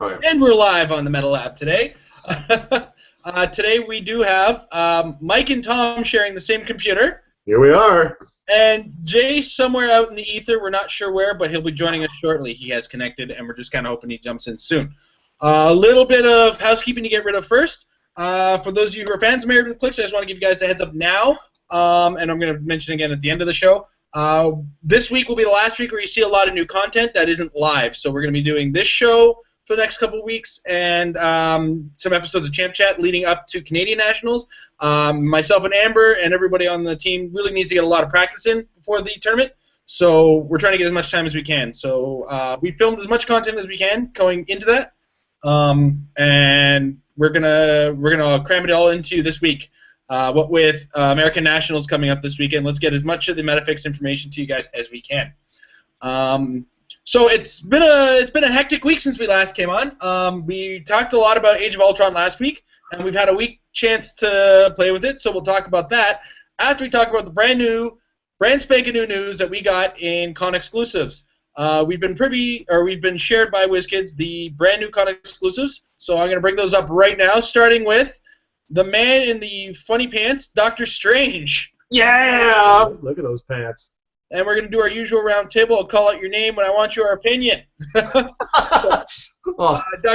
Oh, yeah. And we're live on the Metal Lab today. Today we do have Mike and Tom sharing the same computer. Here we are. And Jay somewhere out in the ether, we're not sure where, but he'll be joining us shortly. He has connected, and we're just kind of hoping he jumps in soon. A little bit of housekeeping to get rid of first. For those of you who are fans of Married with Clicks, I just want to give you guys a heads up now, and I'm going to mention again at the end of the show. This week will be the last week where you see a lot of new content that isn't live, so we're going to be doing this show for the next couple of weeks, and some episodes of Champ Chat leading up to Canadian Nationals. Myself and Amber and everybody on the team really needs to get a lot of practice in before the tournament, so we're trying to get as much time as we can. So we filmed as much content as we can going into that, and we're gonna cram it all into this week. What with American Nationals coming up this weekend, let's get as much of the Metafix information to you guys as we can. So it's been a hectic week since we last came on. We talked a lot about Age of Ultron last week, and we've had a week chance to play with it. So we'll talk about that after we talk about the brand spanking new news that we got in Con exclusives. We've been shared by WizKids the brand new Con exclusives. So I'm gonna bring those up right now, starting with the man in the funny pants, Doctor Strange. Yeah! Look at those pants. And we're going to do our usual round table. I'll call out your name when I want your opinion. Doctor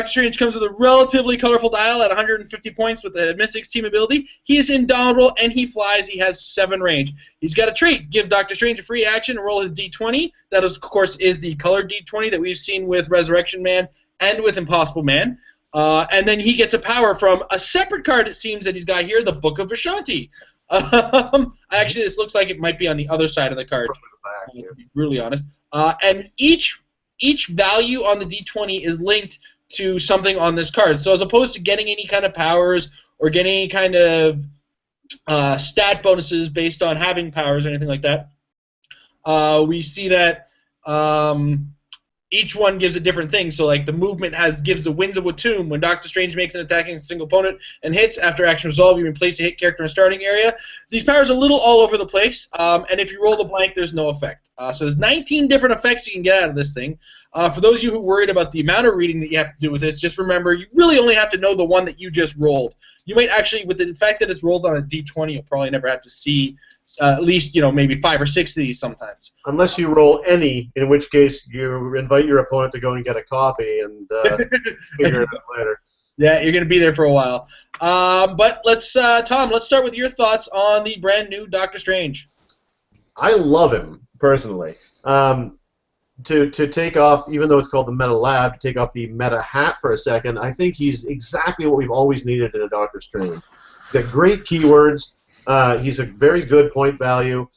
Strange comes with a relatively colorful dial at 150 points with a Mystics team ability. He is indomitable, and he flies. He has 7 range. He's got a trait. Give Doctor Strange a free action and roll his D20. That, of course, is the colored D20 that we've seen with Resurrection Man and with Impossible Man. And then he gets a power from a separate card, it seems, that he's got here, the Book of Vishanti. Actually, this looks like it might be on the other side of the card, to be really honest. And each value on the D20 is linked to something on this card. So as opposed to getting any kind of powers or getting any kind of stat bonuses based on having powers or anything like that, we see that each one gives a different thing. So, like, the movement gives the Winds of Watum. When Doctor Strange makes an attack against a single opponent and hits, after action resolve, you can place a hit character in a starting area. These powers are a little all over the place, and if you roll the blank, there's no effect. So there's 19 different effects you can get out of this thing. For those of you who are worried about the amount of reading that you have to do with this, just remember, you really only have to know the one that you just rolled. You might actually, with the fact that it's rolled on a D20, you'll probably never have to see at least, maybe 5 or 6 of these sometimes. Unless you roll any, in which case you invite your opponent to go and get a coffee and figure it out later. Yeah, you're going to be there for a while. But Tom, let's start with your thoughts on the brand new Doctor Strange. I love him, personally. To take off, even though it's called the Meta Lab, to take off the meta hat for a second, I think he's exactly what we've always needed in a Doctor Strange. He's got great keywords. He's a very good point value.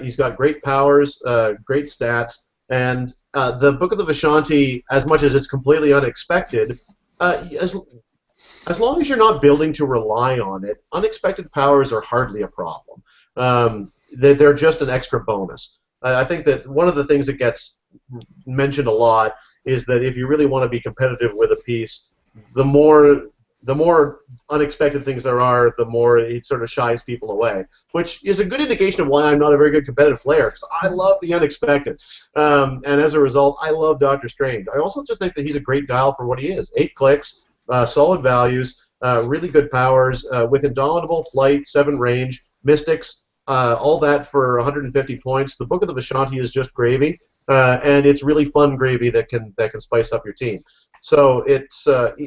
He's got great powers, great stats, and the Book of the Vishanti, as much as it's completely unexpected, as long as you're not building to rely on it, unexpected powers are hardly a problem. They're just an extra bonus. I think that one of the things that gets mentioned a lot is that if you really want to be competitive with a piece, the more unexpected things there are, the more it sort of shies people away, which is a good indication of why I'm not a very good competitive player, because I love the unexpected. And as a result, I love Doctor Strange. I also just think that he's a great dial for what he is. 8 clicks, solid values, really good powers, with Indomitable, Flight, 7 range, Mystics, all that for 150 points. The Book of the Vishanti is just gravy, and it's really fun gravy that can spice up your team. So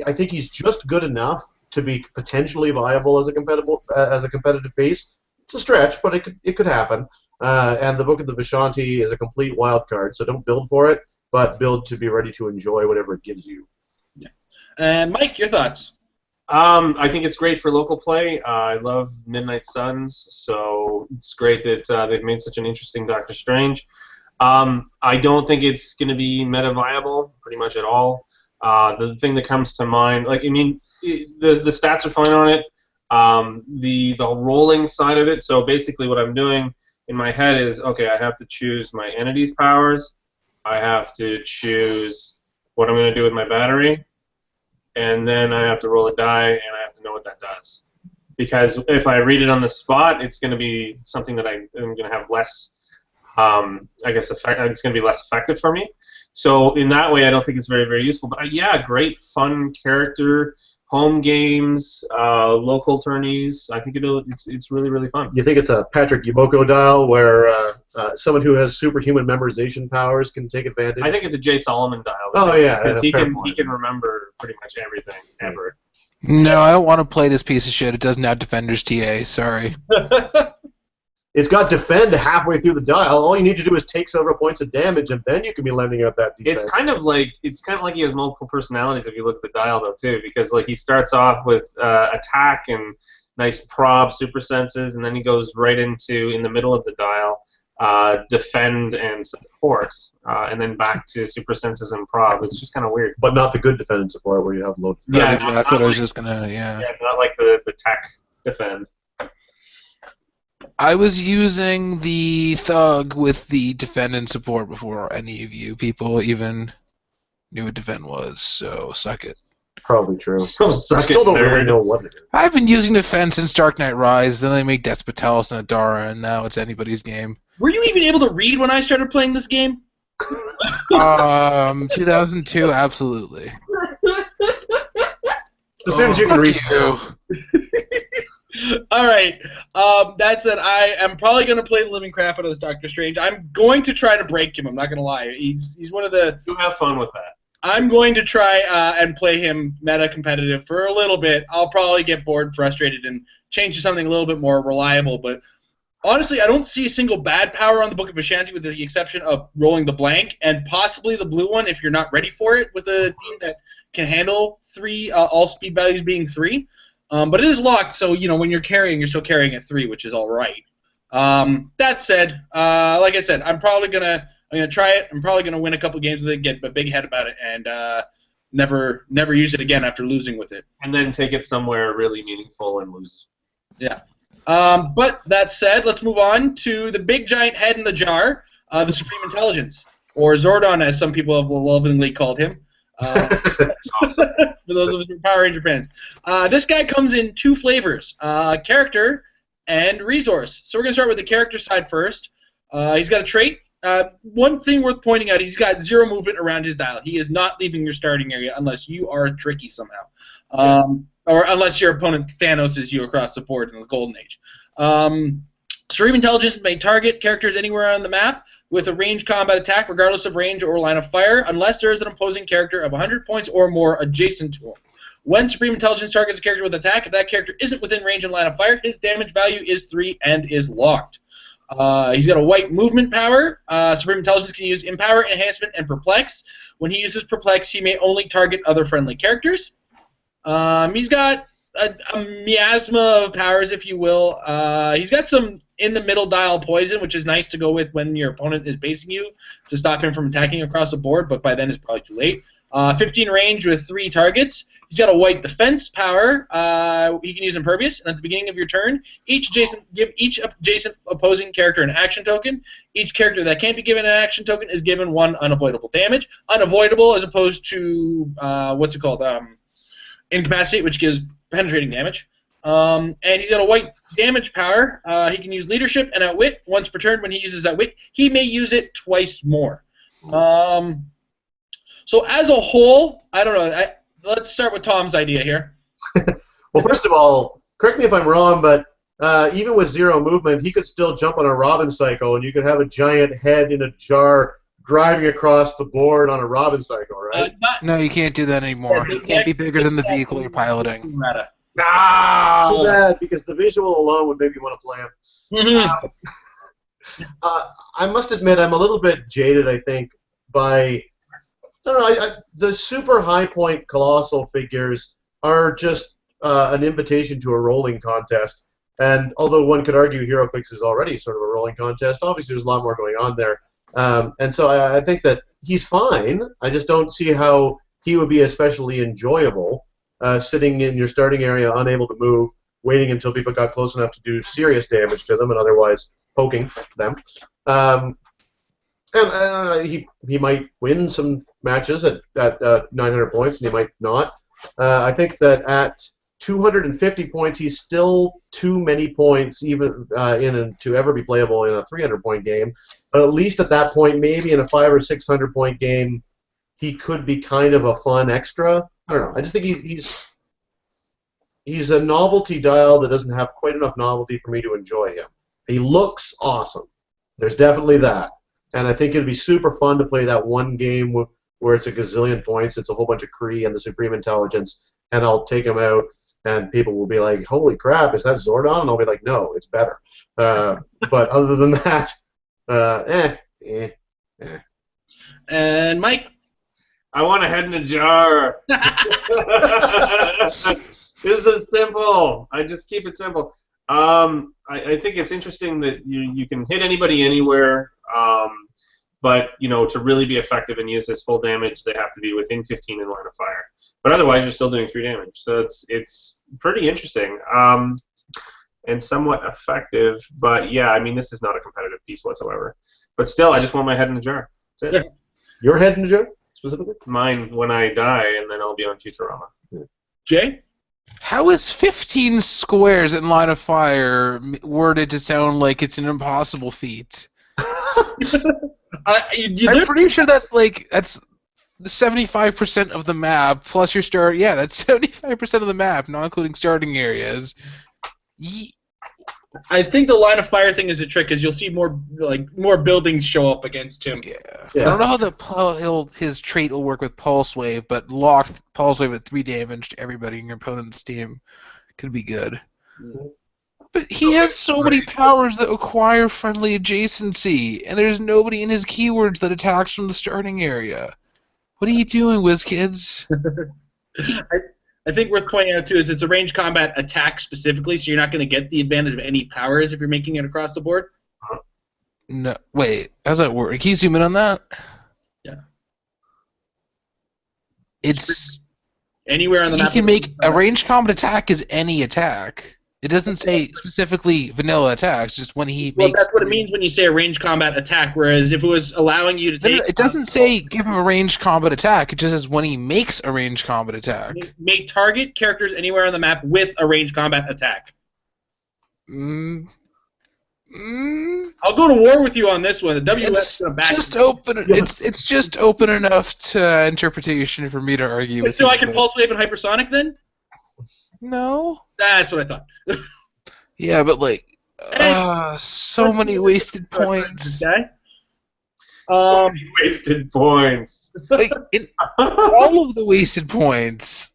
I think he's just good enough to be potentially viable as a competitive piece. It's a stretch, but it could happen. And the Book of the Vishanti is a complete wild card, so don't build for it, but build to be ready to enjoy whatever it gives you. Yeah. And Mike, your thoughts? I think it's great for local play. I love Midnight Suns, so it's great that they've made such an interesting Doctor Strange. I don't think it's going to be meta viable pretty much at all. The thing that comes to mind, the stats are fine on it. The rolling side of it. So basically, what I'm doing in my head is, okay, I have to choose my entity's powers. I have to choose what I'm going to do with my battery, and then I have to roll a die, and I have to know what that does. Because if I read it on the spot, it's going to be something that I'm going to have less I guess it's going to be less effective for me. So in that way, I don't think it's very, very useful. But yeah, great, fun character, home games, local tourneys. I think it's really, really fun. You think it's a Patrick Yuboko dial where someone who has superhuman memorization powers can take advantage? I think it's a Jay Solomon dial. Oh yeah, because he can remember pretty much everything ever. No, I don't want to play this piece of shit. It doesn't have Defender's TA. Sorry. It's got defend halfway through the dial. All you need to do is take several points of damage, and then you can be lending out that defense. It's kind of like he has multiple personalities if you look at the dial though too, because like he starts off with attack and nice prob super senses, and then he goes right into in the middle of the dial defend and support, and then back to super senses and prob. It's just kind of weird. But not the good defend and support where you have low defense. Yeah, exactly. I was just gonna Yeah, not like the tech defend. I was using the Thug with the defend and support before any of you people even knew what defend was, so suck it. Probably true. So I still don't really know what it is. I've been using defend since Dark Knight Rise, then they make Despotellus and Adara, and now it's anybody's game. Were you even able to read when I started playing this game? 2002, absolutely. As soon as you can read you. All right. That said, I am probably going to play the living crap out of this Doctor Strange. I'm going to try to break him. I'm not going to lie. He's one of the. You have fun with that. I'm going to try and play him meta competitive for a little bit. I'll probably get bored and frustrated and change to something a little bit more reliable. But honestly, I don't see a single bad power on the Book of Ashanti with the exception of rolling the blank and possibly the blue one if you're not ready for it with a team that can handle 3, all speed values being 3. But it is locked, so when you're carrying, you're still carrying at 3, which is all right. That said, like I said, I'm gonna try it. I'm probably gonna win a couple games with it, get a big head about it, and never use it again after losing with it. And then take it somewhere really meaningful and lose. Yeah. But that said, let's move on to the big giant head in the jar, the Supreme Intelligence, or Zordon, as some people have lovingly called him. For those of us who are Power Ranger fans. This guy comes in 2 flavors, character and resource. So we're going to start with the character side first. He's got a trait. One thing worth pointing out, he's got 0 movement around his dial. He is not leaving your starting area unless you are tricky somehow. Or unless your opponent Thanos you across the board in the Golden Age. Supreme Intelligence may target characters anywhere on the map with a ranged combat attack, regardless of range or line of fire, unless there is an opposing character of 100 points or more adjacent to him. When Supreme Intelligence targets a character with attack, if that character isn't within range and line of fire, his damage value is 3 and is locked. He's got a white movement power. Supreme Intelligence can use Empower, Enhancement, and Perplex. When he uses Perplex, he may only target other friendly characters. He's got a miasma of powers, if you will. He's got some in-the-middle dial poison, which is nice to go with when your opponent is basing you to stop him from attacking across the board, but by then it's probably too late. 15 range with 3 targets. He's got a white defense power. He can use Impervious, and at the beginning of your turn, give each adjacent opposing character an action token. Each character that can't be given an action token is given 1 unavoidable damage. Unavoidable as opposed to, Incapacitate, which gives penetrating damage. And he's got a white damage power. He can use Leadership and Outwit. Once per turn when he uses Outwit, he may use it twice more. So as a whole, I don't know. Let's start with Tom's idea here. Well, first of all, correct me if I'm wrong, but even with 0 movement, he could still jump on a Robin cycle, and you could have a giant head in a jar driving across the board on a Robin cycle, right? No, you can't do that anymore. You can't be bigger than the vehicle you're piloting. It's too bad, because the visual alone would make me want to play him. I must admit, I'm a little bit jaded, I think, by... I don't know, the super high point colossal figures are just an invitation to a rolling contest. And although one could argue Heroclix is already sort of a rolling contest, obviously there's a lot more going on there. And so I think that he's fine. I just don't see how he would be especially enjoyable sitting in your starting area, unable to move, waiting until people got close enough to do serious damage to them and otherwise poking them. And he might win some matches at 900 points, and he might not. I think that at 250 points, he's still too many points even to ever be playable in a 300-point game. But at least at that point, maybe in a 500 or 600-point game, he could be kind of a fun extra. I don't know. I just think he's a novelty dial that doesn't have quite enough novelty for me to enjoy him. He looks awesome. There's definitely that. And I think it'd be super fun to play that one game where it's a gazillion points, it's a whole bunch of Kree and the Supreme Intelligence, and I'll take him out, and people will be like, holy crap, is that Zordon? And I'll be like, no, it's better. But other than that, And Mike? I want a head in a jar. This is simple. I just keep it simple. I think it's interesting that you can hit anybody anywhere, but to really be effective and use this full damage, they have to be within 15 in line of fire. But otherwise, you're still doing 3 damage. So it's pretty interesting and somewhat effective. But yeah, I mean, this is not a competitive piece whatsoever. But still, I just want my head in a jar. That's it. Yeah. Your head in a jar, specifically? Mine when I die, and then I'll be on Futurama. Yeah. Jay? How is 15 squares in line of fire worded to sound like it's an impossible feat? I'm pretty sure that's 75% of the map plus your start. Yeah, that's 75% of the map, not including starting areas. I think the line of fire thing is a trick because you'll see more buildings show up against him. Yeah. I don't know how his trait will work with Pulse Wave, but locked Pulse Wave at 3 damage to everybody in your opponent's team could be good. Mm-hmm. But he has so many powers that acquire friendly adjacency, and there's nobody in his keywords that attacks from the starting area. What are you doing, WizKids? I think worth pointing out, too, is it's a range combat attack specifically, so you're not going to get the advantage of any powers if you're making it across the board. No, wait, how's that work? Can you zoom in on that? Yeah. It's... Anywhere on the map. He can make a range combat attack is any attack. It doesn't say specifically vanilla attacks, just when he makes... Well, that's what it means when you say a range combat attack, whereas if it was allowing you to take... No, it doesn't say give him a range combat attack, it just says when he makes a range combat attack. Make target characters anywhere on the map with a range combat attack. I'll go to war with you on this one. The WS it's just open enough to interpretation for me to argue with. So I can pulse wave and hypersonic then? No. That's what I thought. Yeah, but so many wasted points. So many wasted points. All of the wasted points.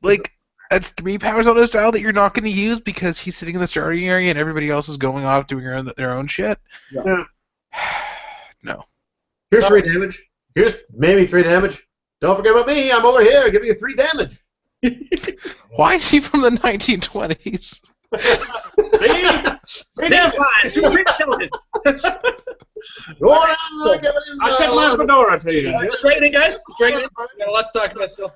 That's 3 powers on his dial that you're not going to use because he's sitting in the starting area and everybody else is going off doing their own shit. Yeah. No. Here's 3 damage. Here's maybe 3 damage. Don't forget about me. I'm over here giving you 3 damage. Why is he from the 1920s? See? 3 damage. Go on, I'll check my fedora to you. Straight in, guys. Straight in. We got a lot to talk about still.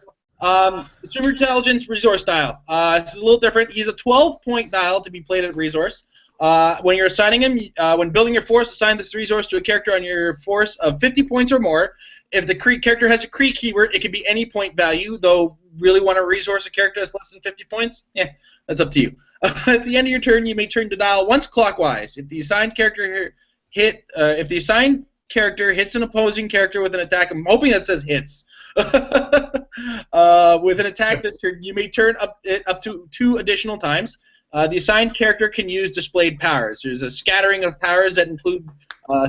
Super Intelligence Resource Dial. This is a little different. He's a 12-point dial to be played at Resource. When you're assigning him, when building your force, assign this resource to a character on your force of 50 points or more. If the character has a Kree keyword, it can be any point value, though really want to resource a character that's less than 50 points? Yeah, that's up to you. At the end of your turn, you may turn the dial once clockwise. If the assigned character hits an opposing character with an attack, I'm hoping that says hits. With an attack this turn, you may turn it up to 2 additional times. The assigned character can use displayed powers. There's a scattering of powers that include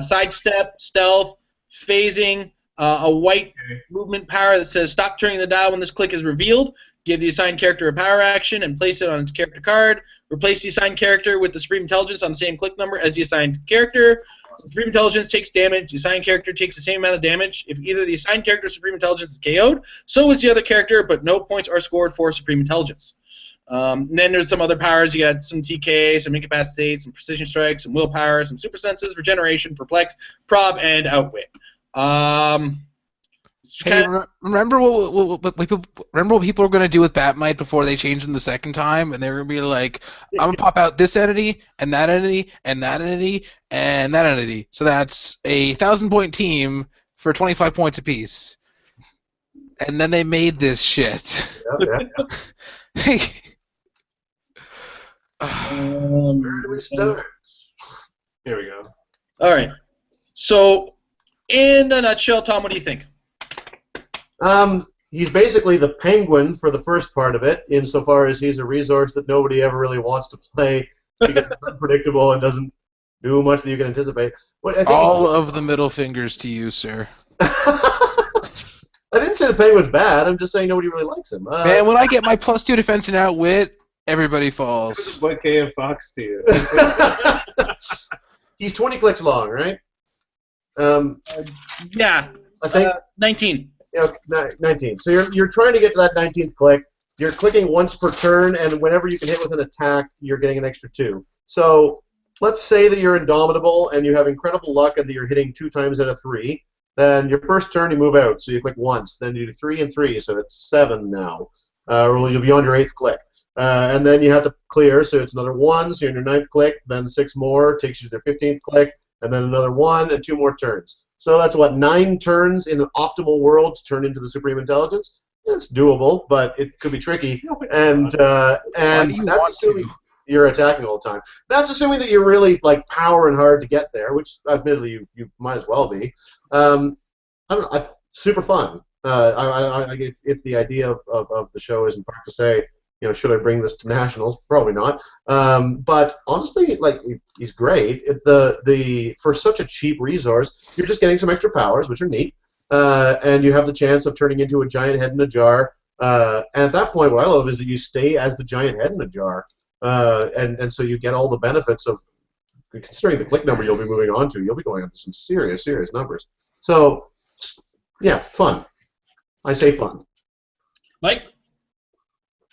sidestep, stealth, phasing, a white movement power that says stop turning the dial when this click is revealed. Give the assigned character a power action and place it on its character card. Replace the assigned character with the Supreme Intelligence on the same click number as the assigned character. Supreme Intelligence takes damage. The assigned character takes the same amount of damage. If either the assigned character or Supreme Intelligence is KO'd, so is the other character, but no points are scored for Supreme Intelligence. Then there's some other powers. You got some TK, some Incapacitate, some Precision Strike, some Willpower, some Super Senses, Regeneration, Perplex, Prob, and Outwit. Hey, remember what people were going to do with Batmite before they changed them the second time? And they were going to be like, I'm going to pop out this entity, and that entity, and that entity, and that entity. So that's a 1,000-point team for 25 points apiece. And then they made this shit. Yeah. Where do we start? Here we go. All right. So, in a nutshell, Tom, what do you think? He's basically the Penguin for the first part of it, insofar as he's a resource that nobody ever really wants to play because it's unpredictable and doesn't do much that you can anticipate. But I think All of the middle fingers to you, sir. I didn't say the Penguin's bad. I'm just saying nobody really likes him. Man, when I get my +2 defense and outwit, everybody falls. What KF Fox to you? He's 20 clicks long, right? Yeah. I think 19. Yeah, 19. So you're trying to get to that 19th click. You're clicking once per turn, and whenever you can hit with an attack, you're getting an extra 2. So let's say that you're Indomitable and you have incredible luck and that you're hitting 2 times out of 3. Then your first turn you move out, so you click once. Then you do 3 and 3, so it's 7 now. Or you'll be on your 8th click. And then you have to clear, so it's another 1, so you're on your 9th click, then 6 more, takes you to your 15th click, and then another 1 and 2 more turns. So that's, 9 turns in an optimal world to turn into the Supreme Intelligence? It's doable, but it could be tricky. And that's assuming you're attacking all the time. That's assuming that you're really power and hard to get there, which admittedly you might as well be. I don't know. Super fun. If the idea of the show is in part to say, should I bring this to nationals? Probably not. But honestly, he's great. For such a cheap resource, you're just getting some extra powers, which are neat, and you have the chance of turning into a giant head in a jar. And at that point, what I love is that you stay as the giant head in a jar, and so you get all the benefits of, considering the click number you'll be moving on to, you'll be going up to some serious numbers. So, yeah, fun. I say fun. Mike?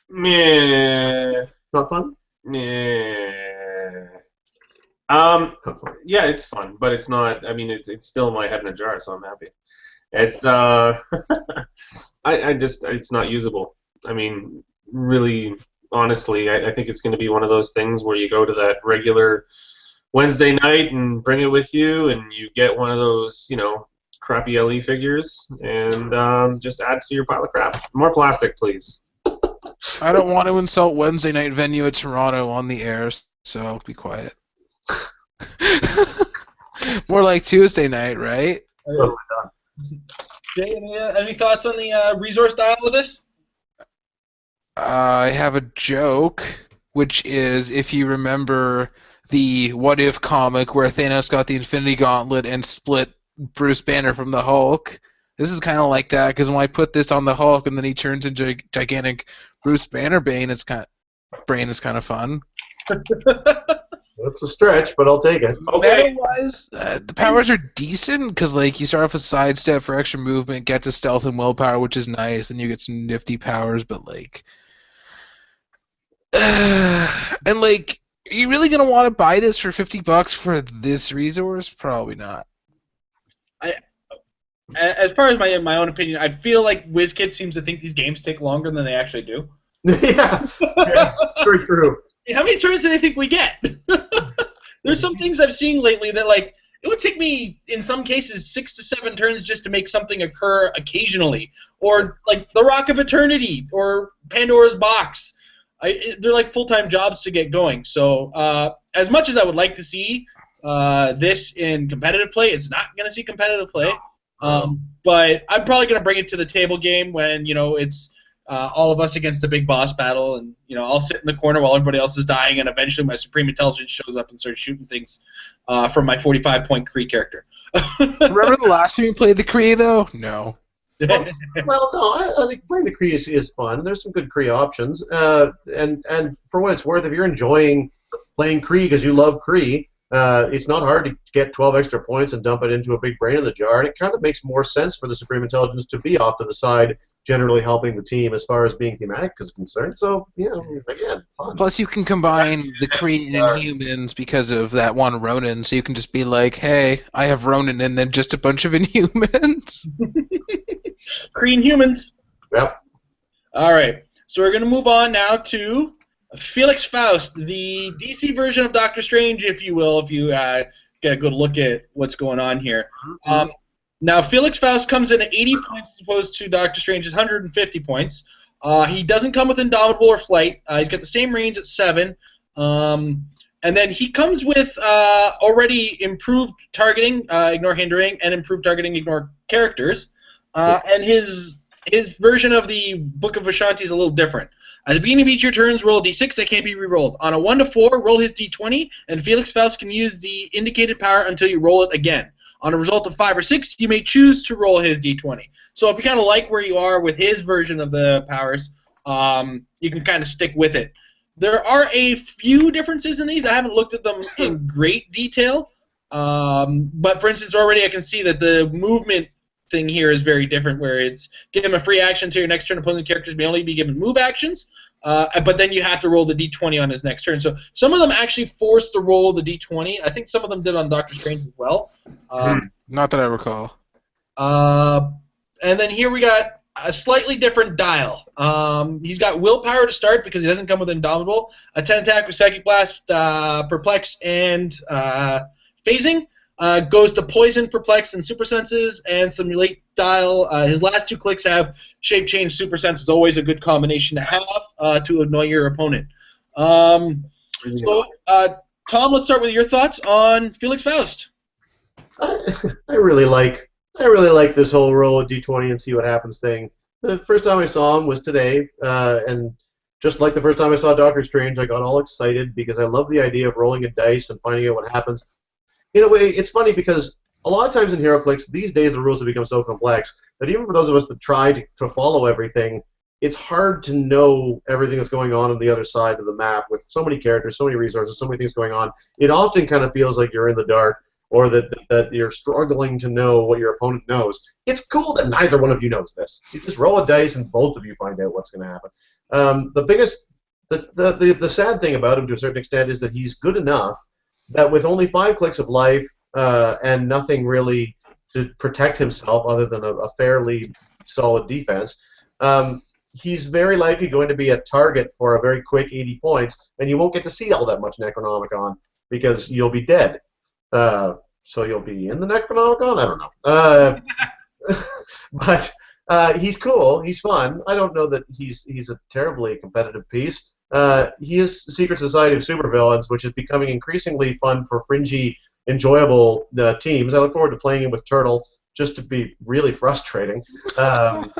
Meh. Not fun? Meh. Not fun. Yeah, it's fun, but it's not. I mean, it's still my head in a jar, so I'm happy. It's it's not usable. I mean, really, honestly, I think it's going to be one of those things where you go to that regular Wednesday night and bring it with you, and you get one of those, crappy LE figures, and just add to your pile of crap. More plastic, please. I don't want to insult Wednesday night venue at Toronto on the air, so I'll be quiet. More like Tuesday night, right? Jay, any thoughts on the resource style of this? I have a joke, which is, if you remember the What If comic where Thanos got the Infinity Gauntlet and split Bruce Banner from the Hulk, this is kind of like that, because when I put this on the Hulk and then he turns into gigantic Bruce Banner Brain is kind of fun. That's a stretch, but I'll take it. Okay. Meta-wise, the powers are decent, because you start off with sidestep for extra movement, get to stealth and willpower, which is nice, and you get some nifty powers, but and are you really gonna want to buy this for $50 for this resource? Probably not. As far as my own opinion, I feel like WizKids seems to think these games take longer than they actually do. Yeah, very true. How many turns do they think we get? There's some things I've seen lately that it would take me in some cases 6 to 7 turns just to make something occur occasionally, or the Rock of Eternity or Pandora's Box. They're full-time jobs to get going. So as much as I would like to see this in competitive play, it's not going to see competitive play. But I'm probably going to bring it to the table game when it's all of us against a big boss battle, and I'll sit in the corner while everybody else is dying, and eventually my Supreme Intelligence shows up and starts shooting things from my 45-point Kree character. Remember the last time you played the Kree, though? No. Well, no, I think playing the Kree is fun. There's some good Kree options, and for what it's worth, if you're enjoying playing Kree because you love Kree, it's not hard to get 12 extra points and dump it into a big brain in the jar, and it kind of makes more sense for the Supreme Intelligence to be off to the side, generally helping the team as far as being thematic is concerned. So, again, fun. Plus, you can combine the Kree and Inhumans because of that one Ronin, so you can just be like, hey, I have Ronin and then just a bunch of Inhumans. Kree and humans. Yep. All right, so we're going to move on now to Felix Faust, the DC version of Doctor Strange, if you will, if you get a good look at what's going on here. Now, Felix Faust comes in at 80 points as opposed to Doctor Strange's 150 points. He doesn't come with Indomitable or Flight. He's got the same range at 7. And then he comes with already improved targeting, ignore hindering, and improved targeting, ignore characters. And his version of the Book of Vishanti is a little different. At the beginning of each of your turns, roll a d6 that can't be re-rolled. On a 1 to 4, roll his d20, and Felix Faust can use the indicated power until you roll it again. On a result of 5 or 6, you may choose to roll his d20. So if you kind of like where you are with his version of the powers, you can kind of stick with it. There are a few differences in these. I haven't looked at them in great detail. But for instance, already I can see that the movement thing here is very different, where it's give him a free action to your next turn. Opposing characters may only be given move actions, but then you have to roll the d20 on his next turn. So some of them actually force to roll the d20. I think some of them did on Doctor Strange as well. Not that I recall. And then here we got a slightly different dial. He's got willpower to start because he doesn't come with Indomitable. A 10 attack with Psychic Blast, Perplex, and Phasing. Goes to Poison, Perplex, and Super Senses, and some late dial. His last 2 clicks have Shape Change, Super Sense is always a good combination to have to annoy your opponent. Tom, let's start with your thoughts on Felix Faust. I really like this whole roll of d20 and see what happens thing. The first time I saw him was today, and just like the first time I saw Doctor Strange, I got all excited because I love the idea of rolling a dice and finding out what happens. In a way, it's funny because a lot of times in Heroclix, these days the rules have become so complex that even for those of us that try to follow everything, it's hard to know everything that's going on the other side of the map with so many characters, so many resources, so many things going on. It often kind of feels like you're in the dark or that you're struggling to know what your opponent knows. It's cool that neither one of you knows this. You just roll a dice and both of you find out what's going to happen. The sad thing about him to a certain extent is that he's good enough that with only 5 clicks of life and nothing really to protect himself other than a fairly solid defense, he's very likely going to be a target for a very quick 80 points, and you won't get to see all that much Necronomicon because you'll be dead. So you'll be in the Necronomicon? I don't know. But he's cool. He's fun. I don't know that he's a terribly competitive piece. He is the Secret Society of Supervillains, which is becoming increasingly fun for fringy, enjoyable teams. I look forward to playing him with Turtle, just to be really frustrating. Come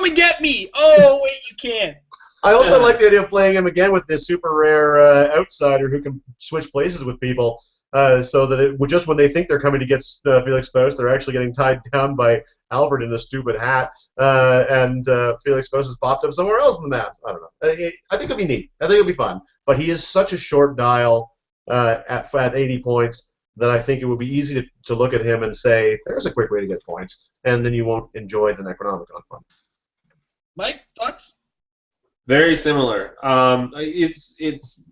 and get me! Oh, wait, you can't. I also like the idea of playing him again with this super rare outsider who can switch places with people, so that just when they think they're coming to get Felix Faust, they're actually getting tied down by Alfred in a stupid hat, and Felix Faust has popped up somewhere else in the map. I don't know. I think it'll be neat. I think it'll be fun. But he is such a short dial at 80 points that I think it would be easy to look at him and say, there's a quick way to get points, and then you won't enjoy the Necronomicon fun. Mike, thoughts? Very similar. It's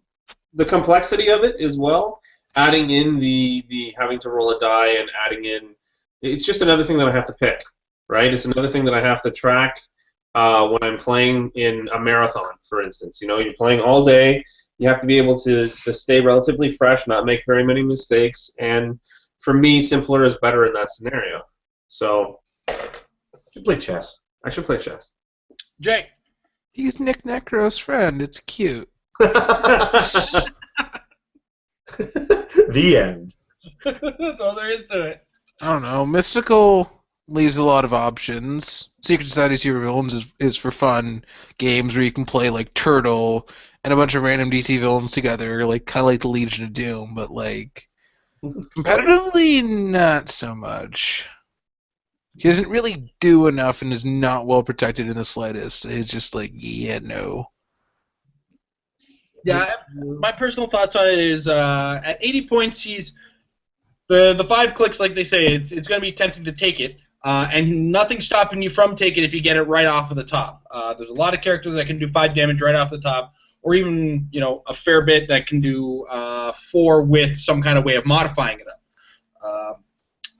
the complexity of it as well. Adding in the having to roll a die and adding in, it's just another thing that I have to pick, right? It's another thing that I have to track when I'm playing in a marathon, for instance. You know, you're playing all day. You have to be able to stay relatively fresh, not make very many mistakes. And for me, simpler is better in that scenario. So, you should play chess. I should play chess. Jay. He's Nick Necro's friend. It's cute. The end. That's all there is to it. I don't know. Mystical leaves a lot of options. Secret Society Supervillains is for fun games where you can play like Turtle and a bunch of random DC villains together, like kind of like the Legion of Doom, but like competitively, not so much. He doesn't really do enough and is not well protected in the slightest. It's just like, yeah, no. Yeah, my personal thoughts on it is at 80 points, he's the 5 clicks, like they say, it's going to be tempting to take it, and nothing's stopping you from taking it if you get it right off of the top. There's a lot of characters that can do 5 damage right off the top, or even a fair bit that can do 4 with some kind of way of modifying it up.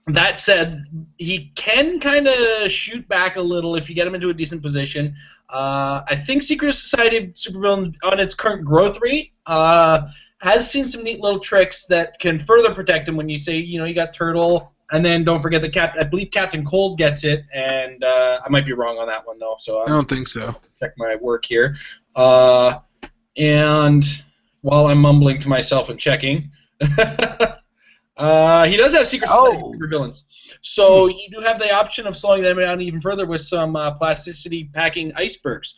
That said, he can kind of shoot back a little if you get him into a decent position. I think Secret Society of Supervillains, on its current growth rate, has seen some neat little tricks that can further protect him when you say, you got Turtle, and then don't forget I believe Captain Cold gets it, and I might be wrong on that one, though. So I don't think so. Check my work here. And while I'm mumbling to myself and checking, he does have secret society for villains. So you do have the option of slowing them down even further with some plasticity packing icebergs.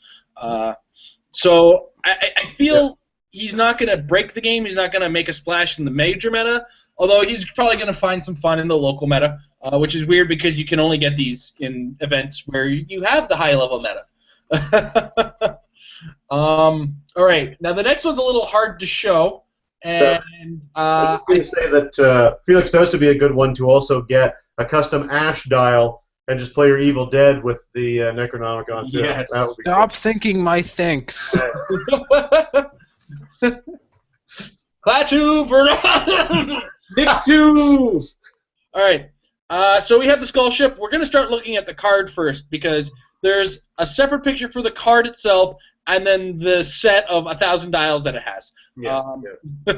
So I feel he's not going to break the game. He's not going to make a splash in the major meta, although he's probably going to find some fun in the local meta, which is weird because you can only get these in events where you have the high-level meta. All right. Now, the next one's a little hard to show. And I was going to say that Felix Faust to be a good one to also get a custom Ash dial and just play your Evil Dead with the Necronomicon too. Yes. That would be Stop thinking my thinks. Klaatu, Vernon! Nick2! All right. So we have the Skull Ship. We're going to start looking at the card first because there's a separate picture for the card itself and then the set of 1,000 dials that it has. Yeah. So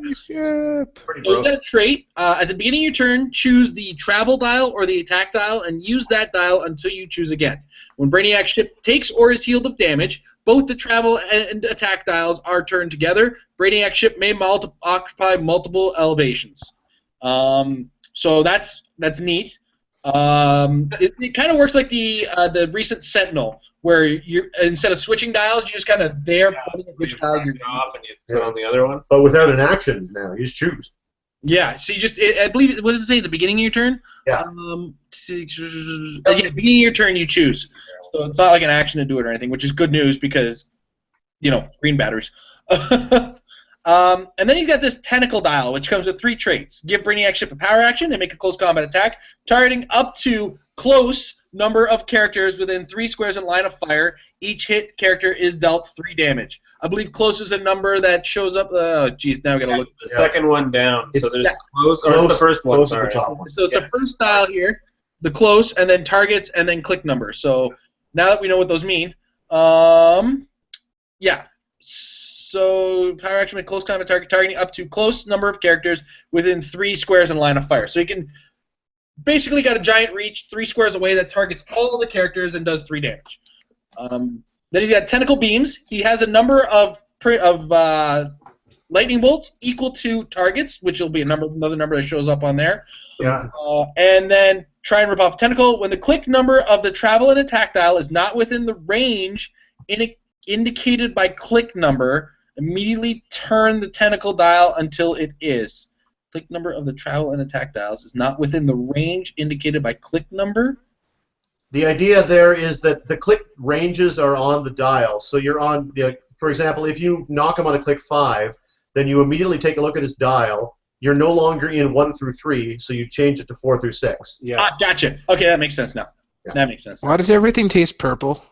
is that a trait? At the beginning of your turn, choose the travel dial or the attack dial and use that dial until you choose again. When Brainiac ship takes or is healed of damage, both the travel and attack dials are turned together. Brainiac ship may occupy multiple elevations. So that's neat. It kind of works like the recent Sentinel, where you instead of switching dials, you just kind of pointing at which dial you're off and you put on the other one. But without an action now, you just choose. Yeah, so you just I believe what does it say at the beginning of your turn? Yeah. Beginning of your turn you choose. So it's not like an action to do it or anything, which is good news because green batteries. And then he's got this tentacle dial, which comes with 3 traits. Give Brainiac ship a power action and make a close combat attack, targeting up to close number of characters within 3 squares in line of fire. Each hit character is dealt 3 damage. I believe close is a number that shows up. Oh, geez, now we gotta look. The second one down. It's so there's close, or it's the first one. Close Sorry. is the top one. So it's the first dial here, the close, and then targets, and then click number. So now that we know what those mean, yeah. So power action with close combat targeting up to close number of characters within 3 squares in line of fire. So you can basically got a giant reach 3 squares away that targets all of the characters and does 3 damage. Then he's got tentacle beams. He has a number of lightning bolts equal to targets, which will be another number that shows up on there. Yeah. And then try and rip off a tentacle. When the click number of the travel and attack dial is not within the range indicated by click number, immediately turn the tentacle dial until it is. Click number of the travel and attack dials is not within the range indicated by click number. The idea there is that the click ranges are on the dial. So you're on, for example, if you knock him on a click 5, then you immediately take a look at his dial. You're no longer in 1 through 3, so you change it to 4 through 6. Yeah. Ah, gotcha. Okay, that makes sense now. Yeah. That makes sense now. Why does everything taste purple?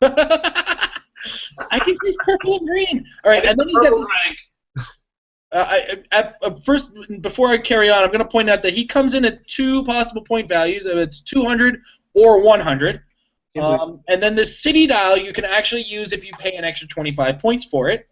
I can taste purple and green. All right, and then he's got. First, before I carry on, I'm going to point out that he comes in at 2 possible point values. It's 200 or 100. And then the city dial you can actually use if you pay an extra 25 points for it.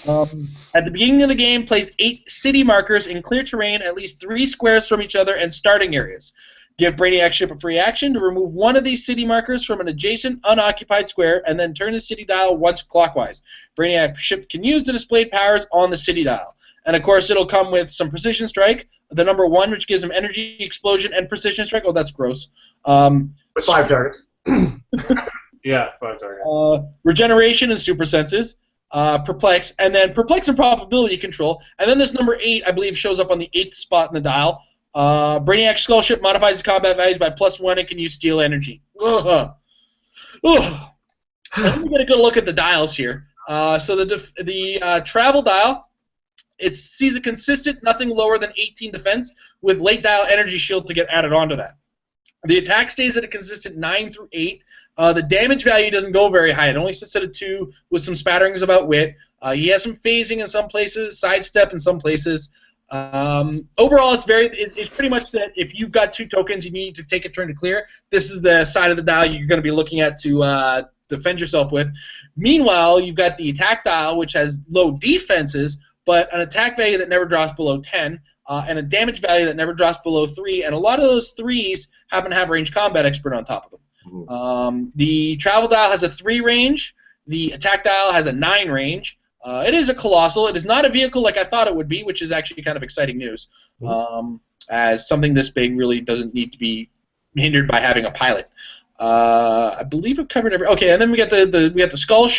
At the beginning of the game, place 8 city markers in clear terrain at least 3 squares from each other and starting areas. Give Brainiac ship a free action to remove one of these city markers from an adjacent unoccupied square and then turn the city dial once clockwise. Brainiac ship can use the displayed powers on the city dial. And of course, it'll come with some precision strike, the number 1, which gives him energy, explosion, and precision strike. Oh, that's gross. With 5 targets. Yeah, 5 targets. Regeneration and super senses. Perplex, and then perplex and probability control. And then this number 8, I believe, shows up on the 8th spot in the dial. Brainiac Skull Ship modifies its combat values by +1 and can use steal energy. Ugh. Ugh. Let me get a good look at the dials here. So the travel dial, it sees a consistent nothing lower than 18 defense with late dial energy shield to get added onto that. The attack stays at a consistent 9 through 8. The damage value doesn't go very high. It only sits at a 2 with some spatterings about wit. He has some phasing in some places, sidestep in some places. Overall, it's pretty much that if you've got 2 tokens you need to take a turn to clear, this is the side of the dial you're going to be looking at to defend yourself with. Meanwhile, you've got the attack dial, which has low defenses, but an attack value that never drops below 10, and a damage value that never drops below 3, and a lot of those 3s happen to have range combat expert on top of them. The travel dial has a 3 range, the attack dial has a 9 range, It is a Colossal. It is not a vehicle like I thought it would be, which is actually kind of exciting news. As something this big really doesn't need to be hindered by having a pilot. I believe I've covered every. Okay, and then we got the skull,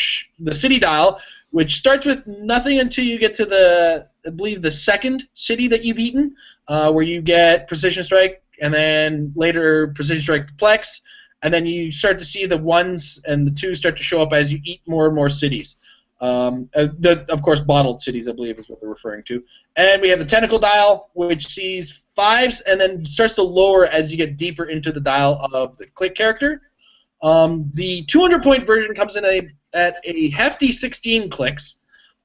the city dial, which starts with nothing until you get to I believe the second city that you've eaten, where you get Precision Strike, and then later Precision Strike Perplex, and then you start to see the ones and the twos start to show up as you eat more and more cities. Of course, bottled cities, I believe, is what they're referring to. And we have the tentacle dial, which sees 5s and then starts to lower as you get deeper into the dial of the click character. The 200-point version comes in at a hefty 16 clicks.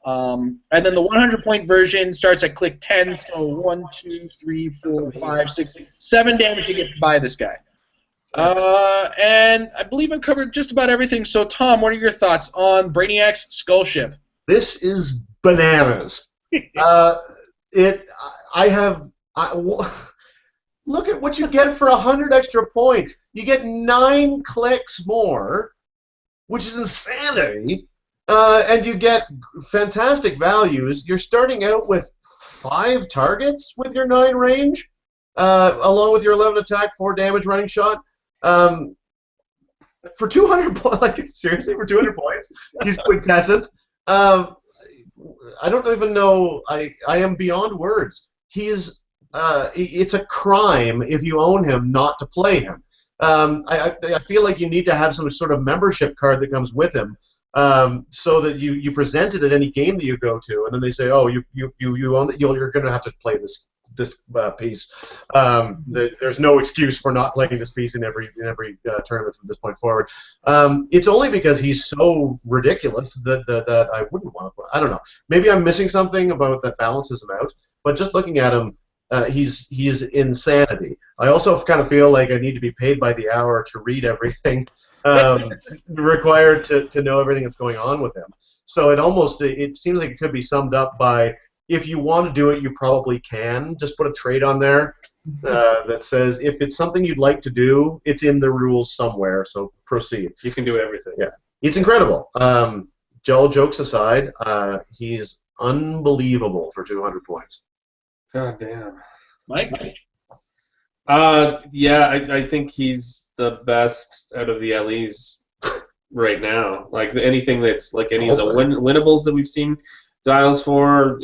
And then the 100-point version starts at click 10, so 1, 2, 3, 4, 5, 6, 7 damage you get by this guy. And I believe I've covered just about everything. So, Tom, what are your thoughts on Brainiac's Skull Ship? This is bananas. Look at what you get for 100 extra points. You get 9 clicks more, which is insanity. And you get fantastic values. You're starting out with 5 targets with your 9 range, along with your 11 attack, 4 damage running shot. For 200 points, like seriously, for 200 points, he's quintessent. I don't even know. I am beyond words. He's. It's a crime if you own him not to play him. I feel like you need to have some sort of membership card that comes with him, so that you present it at any game that you go to, and then they say, oh, you own it. You're going to have to play this piece. There's no excuse for not playing this piece in every tournament from this point forward. It's only because he's so ridiculous that I wouldn't want to play. I don't know. Maybe I'm missing something about that balances him out. But just looking at him, he's insanity. I also kind of feel like I need to be paid by the hour to read everything required to know everything that's going on with him. So it seems like it could be summed up by, if you want to do it, you probably can. Just put a trait on there that says, if it's something you'd like to do, it's in the rules somewhere, so proceed. You can do everything. Yeah. It's incredible. All jokes aside, he's unbelievable for 200 points. God damn. Mike? Yeah, I think he's the best out of the LEs right now. Like anything that's like any of the winnables that we've seen dials for,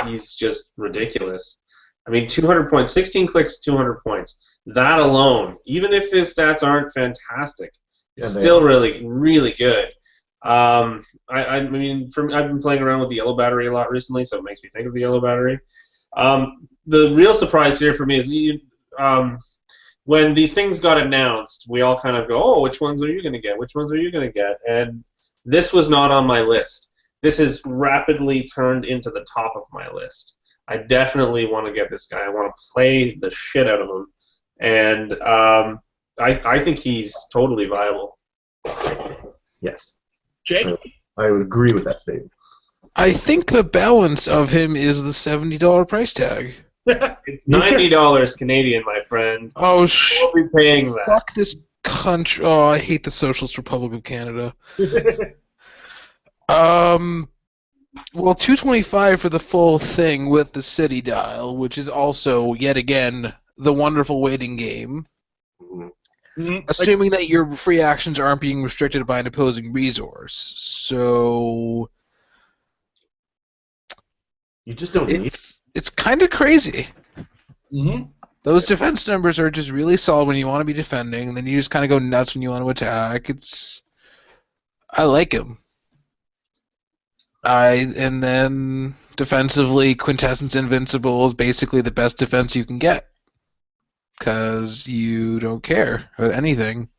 he's just ridiculous. I mean, 200 points, 16 clicks, 200 points. That alone, even if his stats aren't fantastic, is still really, really good. I mean, I've been playing around with the yellow battery a lot recently, so it makes me think of the yellow battery. The real surprise here for me is when these things got announced, we all kind of go, oh, which ones are you going to get? Which ones are you going to get? And this was not on my list. This has rapidly turned into the top of my list. I definitely want to get this guy. I want to play the shit out of him. And I think he's totally viable. Yes. Jake? I would agree with that statement. I think the balance of him is the $70 price tag. It's $90 Canadian, my friend. Oh, we'll be paying that. Fuck this country. Oh, I hate the Socialist Republic of Canada. Well, $225 for the full thing with the city dial, which is also, yet again, the wonderful waiting game. Mm-hmm. Assuming that your free actions aren't being restricted by an opposing resource. So you just don't need it. It's kind of crazy. Mm-hmm. Those defense numbers are just really solid when you want to be defending, and then you just kind of go nuts when you want to attack. I like him. And then defensively, Quintessence Invincible is basically the best defense you can get, because you don't care about anything.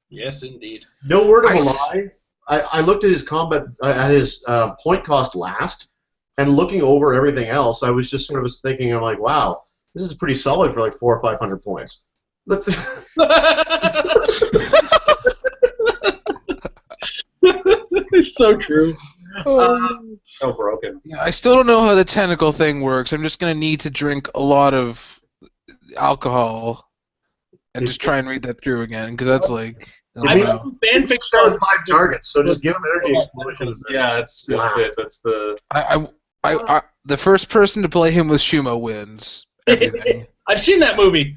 Yes, indeed. No word of a lie. I looked at his combat, at his point cost last, and looking over everything else, I was just sort of thinking, I'm like, wow, this is pretty solid for like 400 or 500 points. It's so true. So broken. Yeah, I still don't know how the tentacle thing works. I'm just going to need to drink a lot of alcohol and just try and read that through again, because that's like... Oh, I've no. got some fanfic Start with 5 targets, so just give him energy explosions. Yeah, that's it. That's the. The first person to play him with Shumo wins everything. I've seen that movie.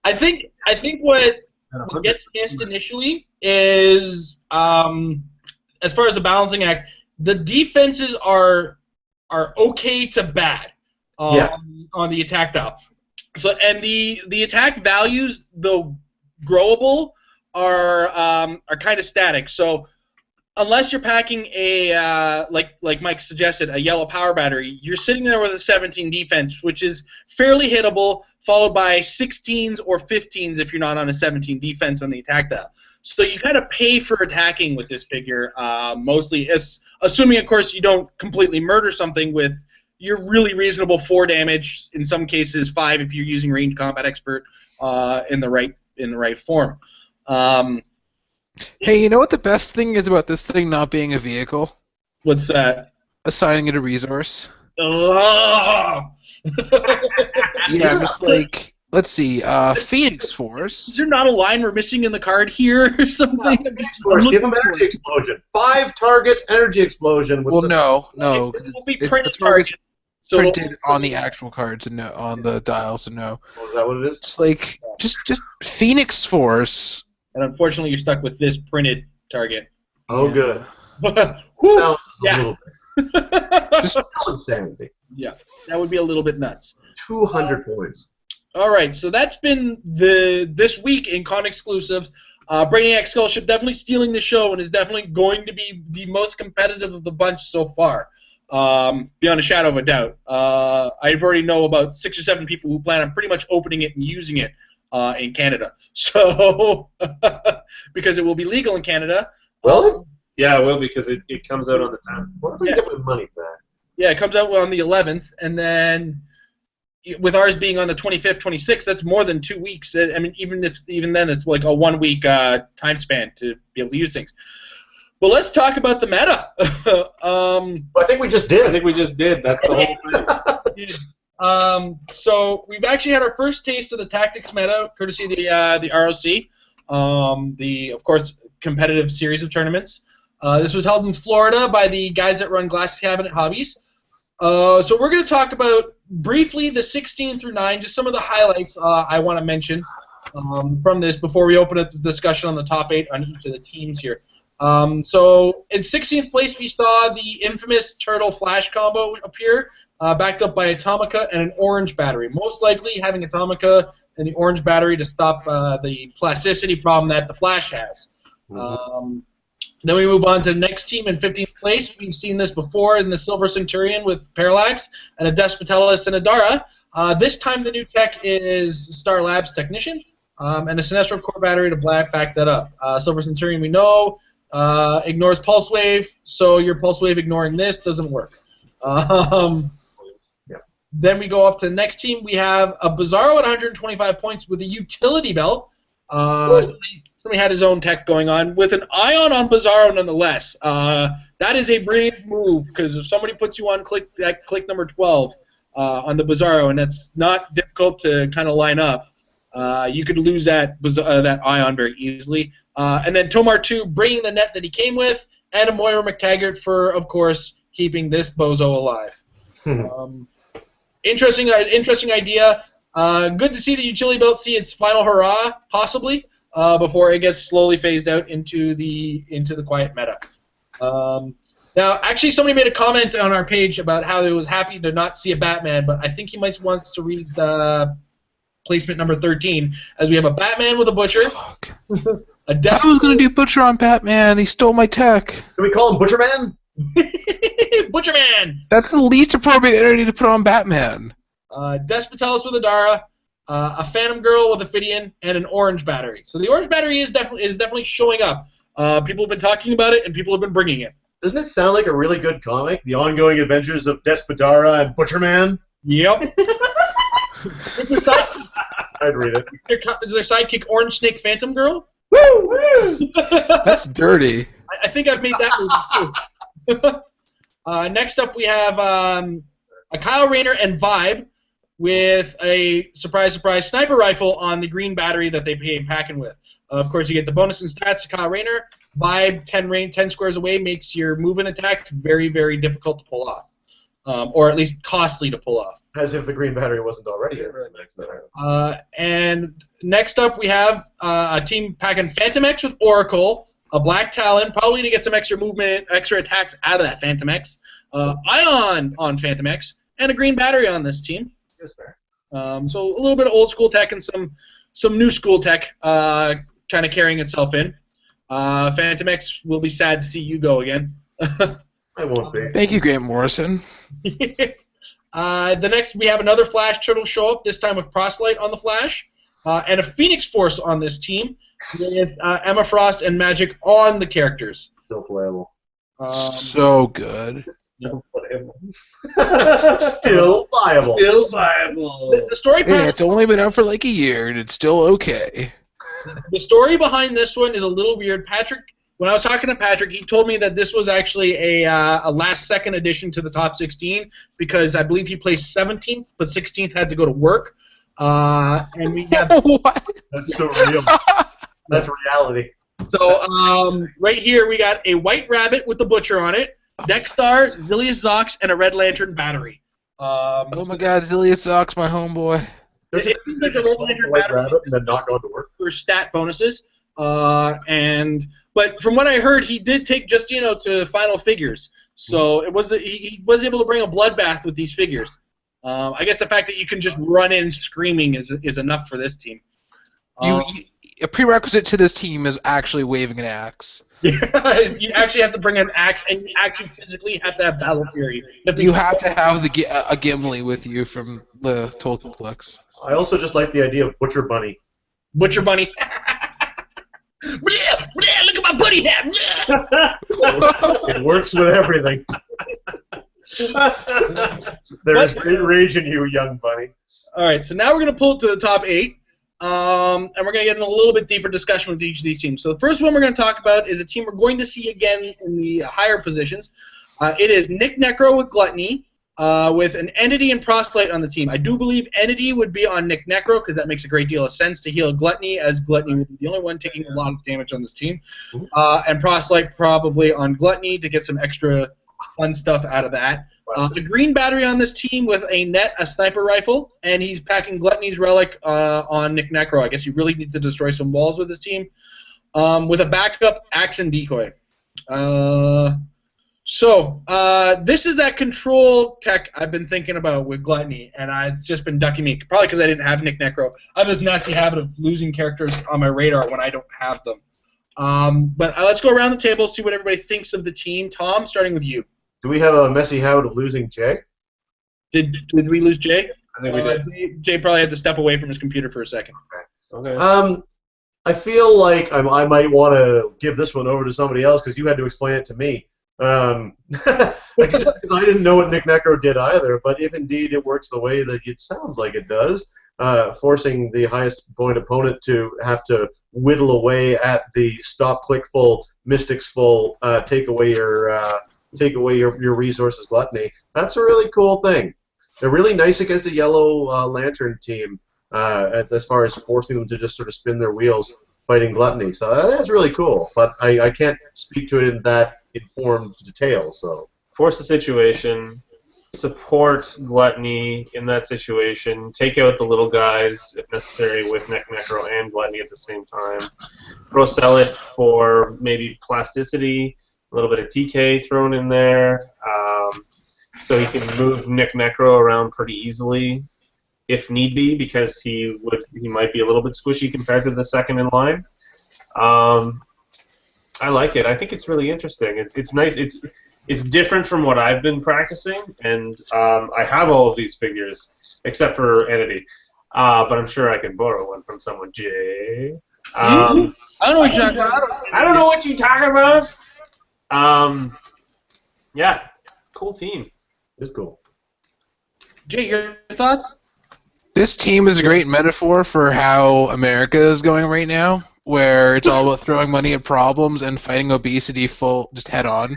I think what gets missed initially is as far as the balancing act, the defenses are okay to bad on the attack dial. So and the attack values, though growable, are kind of static. So unless you're packing a like Mike suggested, a yellow power battery, you're sitting there with a 17 defense, which is fairly hittable, followed by 16s or 15s if you're not on a 17 defense on the attack dial. So you kind of pay for attacking with this figure, mostly, assuming, of course, you don't completely murder something with your really reasonable 4 damage, in some cases 5 if you're using Range Combat Expert in the right form. Hey, you know what the best thing is about this thing not being a vehicle? What's that? Assigning it a resource. Oh! Yeah, I'm just like, let's see, Phoenix Force. Is there not a line we're missing in the card here or something? Give him energy explosion. 5 target energy explosion. With no. It will be It's printed the target's target. So printed on the actual cards and no, on the dial, so no. Oh, is that what it is? Just like, just Phoenix Force. And unfortunately, you're stuck with this printed target. Oh, good. Whew. That was a Yeah. little bit. Just insanity. Yeah, that would be a little bit nuts. 200 points. All right, so that's been this week in con exclusives. Brainiac Skullship definitely stealing the show and is definitely going to be the most competitive of the bunch so far, beyond a shadow of a doubt. I already know about 6 or 7 people who plan on pretty much opening it and using it in Canada. So, because it will be legal in Canada. Well, Yeah, it will, because it comes out on the 10th. what if I get my money back? Yeah, it comes out on the 11th, and then with ours being on the 25th, 26th, that's more than 2 weeks. I mean, even then, it's like a 1 week time span to be able to use things. But let's talk about the meta. I think we just did. I think we just did. That's the whole thing. So we've actually had our first taste of the tactics meta, courtesy of the ROC, the, of course, competitive series of tournaments. This was held in Florida by the guys that run Glass Cabinet Hobbies. So we're going to talk about briefly the 16 through 9, just some of the highlights I want to mention from this before we open up the discussion on the top 8 on each of the teams here. So in 16th place, we saw the infamous Turtle Flash combo appear, backed up by Atomica and an orange battery. Most likely having Atomica and the orange battery to stop the plasticity problem that the Flash has. Then we move on to the next team in 15th place. We've seen this before in the Silver Centurion with Parallax and a Despotellis and a Dara. This time the new tech is Star Labs Technician and a Sinestro Core Battery to back that up. Silver Centurion, we know, ignores Pulse Wave, so your Pulse Wave ignoring this doesn't work. Then we go up to the next team. We have a Bizarro at 125 points with a utility belt. Somebody had his own tech going on with an Ion on Bizarro nonetheless. That is a brave move, because if somebody puts you on click number 12 on the Bizarro, and that's not difficult to kind of line up, you could lose that Ion very easily. And then Tomar 2 bringing the net that he came with, and a Moira McTaggart for, of course, keeping this bozo alive. Interesting idea. Good to see the utility belt see its final hurrah, possibly, before it gets slowly phased out into the quiet meta. Now, actually, somebody made a comment on our page about how he was happy to not see a Batman, but I think he might want to read placement number 13, as we have a Batman with a Butcher. Fuck. I was going to do Butcher on Batman. He stole my tech. Can we call him Butcher Man? Butcher Man! That's the least appropriate entity to put on Batman. Despotellis with a Dara, a Phantom Girl with a Phidian, and an orange battery. So the orange battery is definitely showing up. People have been talking about it, and people have been bringing it. Doesn't it sound like a really good comic? The ongoing adventures of Despodara and Butcherman? Yep. I'd read it. Is their sidekick Orange Snake Phantom Girl? Woo! That's dirty. I think I've made that movie too. Next up, we have a Kyle Rayner and Vibe with a surprise sniper rifle on the green battery that they came packing with. Of course, you get the bonus in stats, Kyle Rayner. Vibe 10 squares away makes your movement attacks very, very difficult to pull off. Or at least costly to pull off. As if the green battery wasn't already here. And next up, we have a team packing Phantom X with Oracle, a Black Talon, probably to get some extra movement, extra attacks out of that Phantom X, Ion on Phantom X, and a green battery on this team. That's fair. So a little bit of old school tech and some new school tech kind of carrying itself in. Phantom X will be sad to see you go again. I won't be. Thank you, Grant Morrison. The next, we have another Flash turtle show up, this time with Proselyte on the Flash, and a Phoenix Force on this team, with Emma Frost and Magic on the characters. Still playable. So good. Still playable. Still viable. Still viable. The story Hey, it's only been out for like a year, and it's still okay. The story behind this one is a little weird. Patrick, when I was talking to Patrick, he told me that this was actually a last-second addition to the top 16 because I believe he placed 17th, but 16th had to go to work. And we have What? That's so real. That's reality. so right here we got a White Rabbit with the Butcher on it, Dexstar, Zilius Zox, and a Red Lantern battery. Oh my God, Zilius Zox, my homeboy. There's It seems like a Red Lantern White battery Rabbit and then not going to work. for stat bonuses. But from what I heard, he did take Justino to final figures, so he was able to bring a bloodbath with these figures. I guess the fact that you can just run in screaming is enough for this team. A prerequisite to this team is actually waving an axe. You actually have to bring an axe, and you actually physically have to have Battle Fury. You have to have a Gimli with you from the Tolkienplex. I also just like the idea of Butcher Bunny. Butcher Bunny. Look at my bunny hat. It works with everything. There is great rage in you, young bunny. All right, so now we're going to pull it to the top 8, and we're going to get in a little bit deeper discussion with each of these teams. So the first one we're going to talk about is a team we're going to see again in the higher positions. It is Nick Necro with Gluttony, with an Entity and Proselyte on the team. I do believe Entity would be on Nick Necro because that makes a great deal of sense to heal Gluttony, as Gluttony would be the only one taking a lot of damage on this team. And Proselyte probably on Gluttony to get some extra fun stuff out of that. The green battery on this team with a sniper rifle, and he's packing Gluttony's relic on Nick Necro. I guess you really need to destroy some walls with this team. With a backup axe and decoy. So this is that control tech I've been thinking about with Gluttony, and it's just been ducking me. Probably because I didn't have Nick Necro. I have this nasty habit of losing characters on my radar when I don't have them. But let's go around the table, see what everybody thinks of the team. Tom, starting with you. Do we have a messy habit of losing Jay? Did we lose Jay? I think we did. Jay probably had to step away from his computer for a second. Okay. I feel like I might want to give this one over to somebody else because you had to explain it to me. Because I didn't know what Nick Necro did either, but if indeed it works the way that it sounds like it does, forcing the highest point opponent to have to whittle away at the stop click full, mystics full, take away your resources Gluttony, that's a really cool thing. They're really nice against the Yellow Lantern team as far as forcing them to just sort of spin their wheels fighting Gluttony. So that's really cool, but I can't speak to it in that informed detail. So force the situation, support Gluttony in that situation, take out the little guys if necessary with Nick Necro and Gluttony at the same time. Pro-sell it for maybe plasticity, a little bit of TK thrown in there, so he can move Nick Necro around pretty easily if need be, because he might be a little bit squishy compared to the second in line. I like it. I think it's really interesting. It's nice. It's different from what I've been practicing, and I have all of these figures except for Entity, but I'm sure I can borrow one from someone. Jay. I don't know what you're talking about. I don't know what you're talking about. Yeah, cool team. it's cool. Jay, your thoughts? This team is a great metaphor for how America is going right now, where it's all about throwing money at problems and fighting obesity just head on.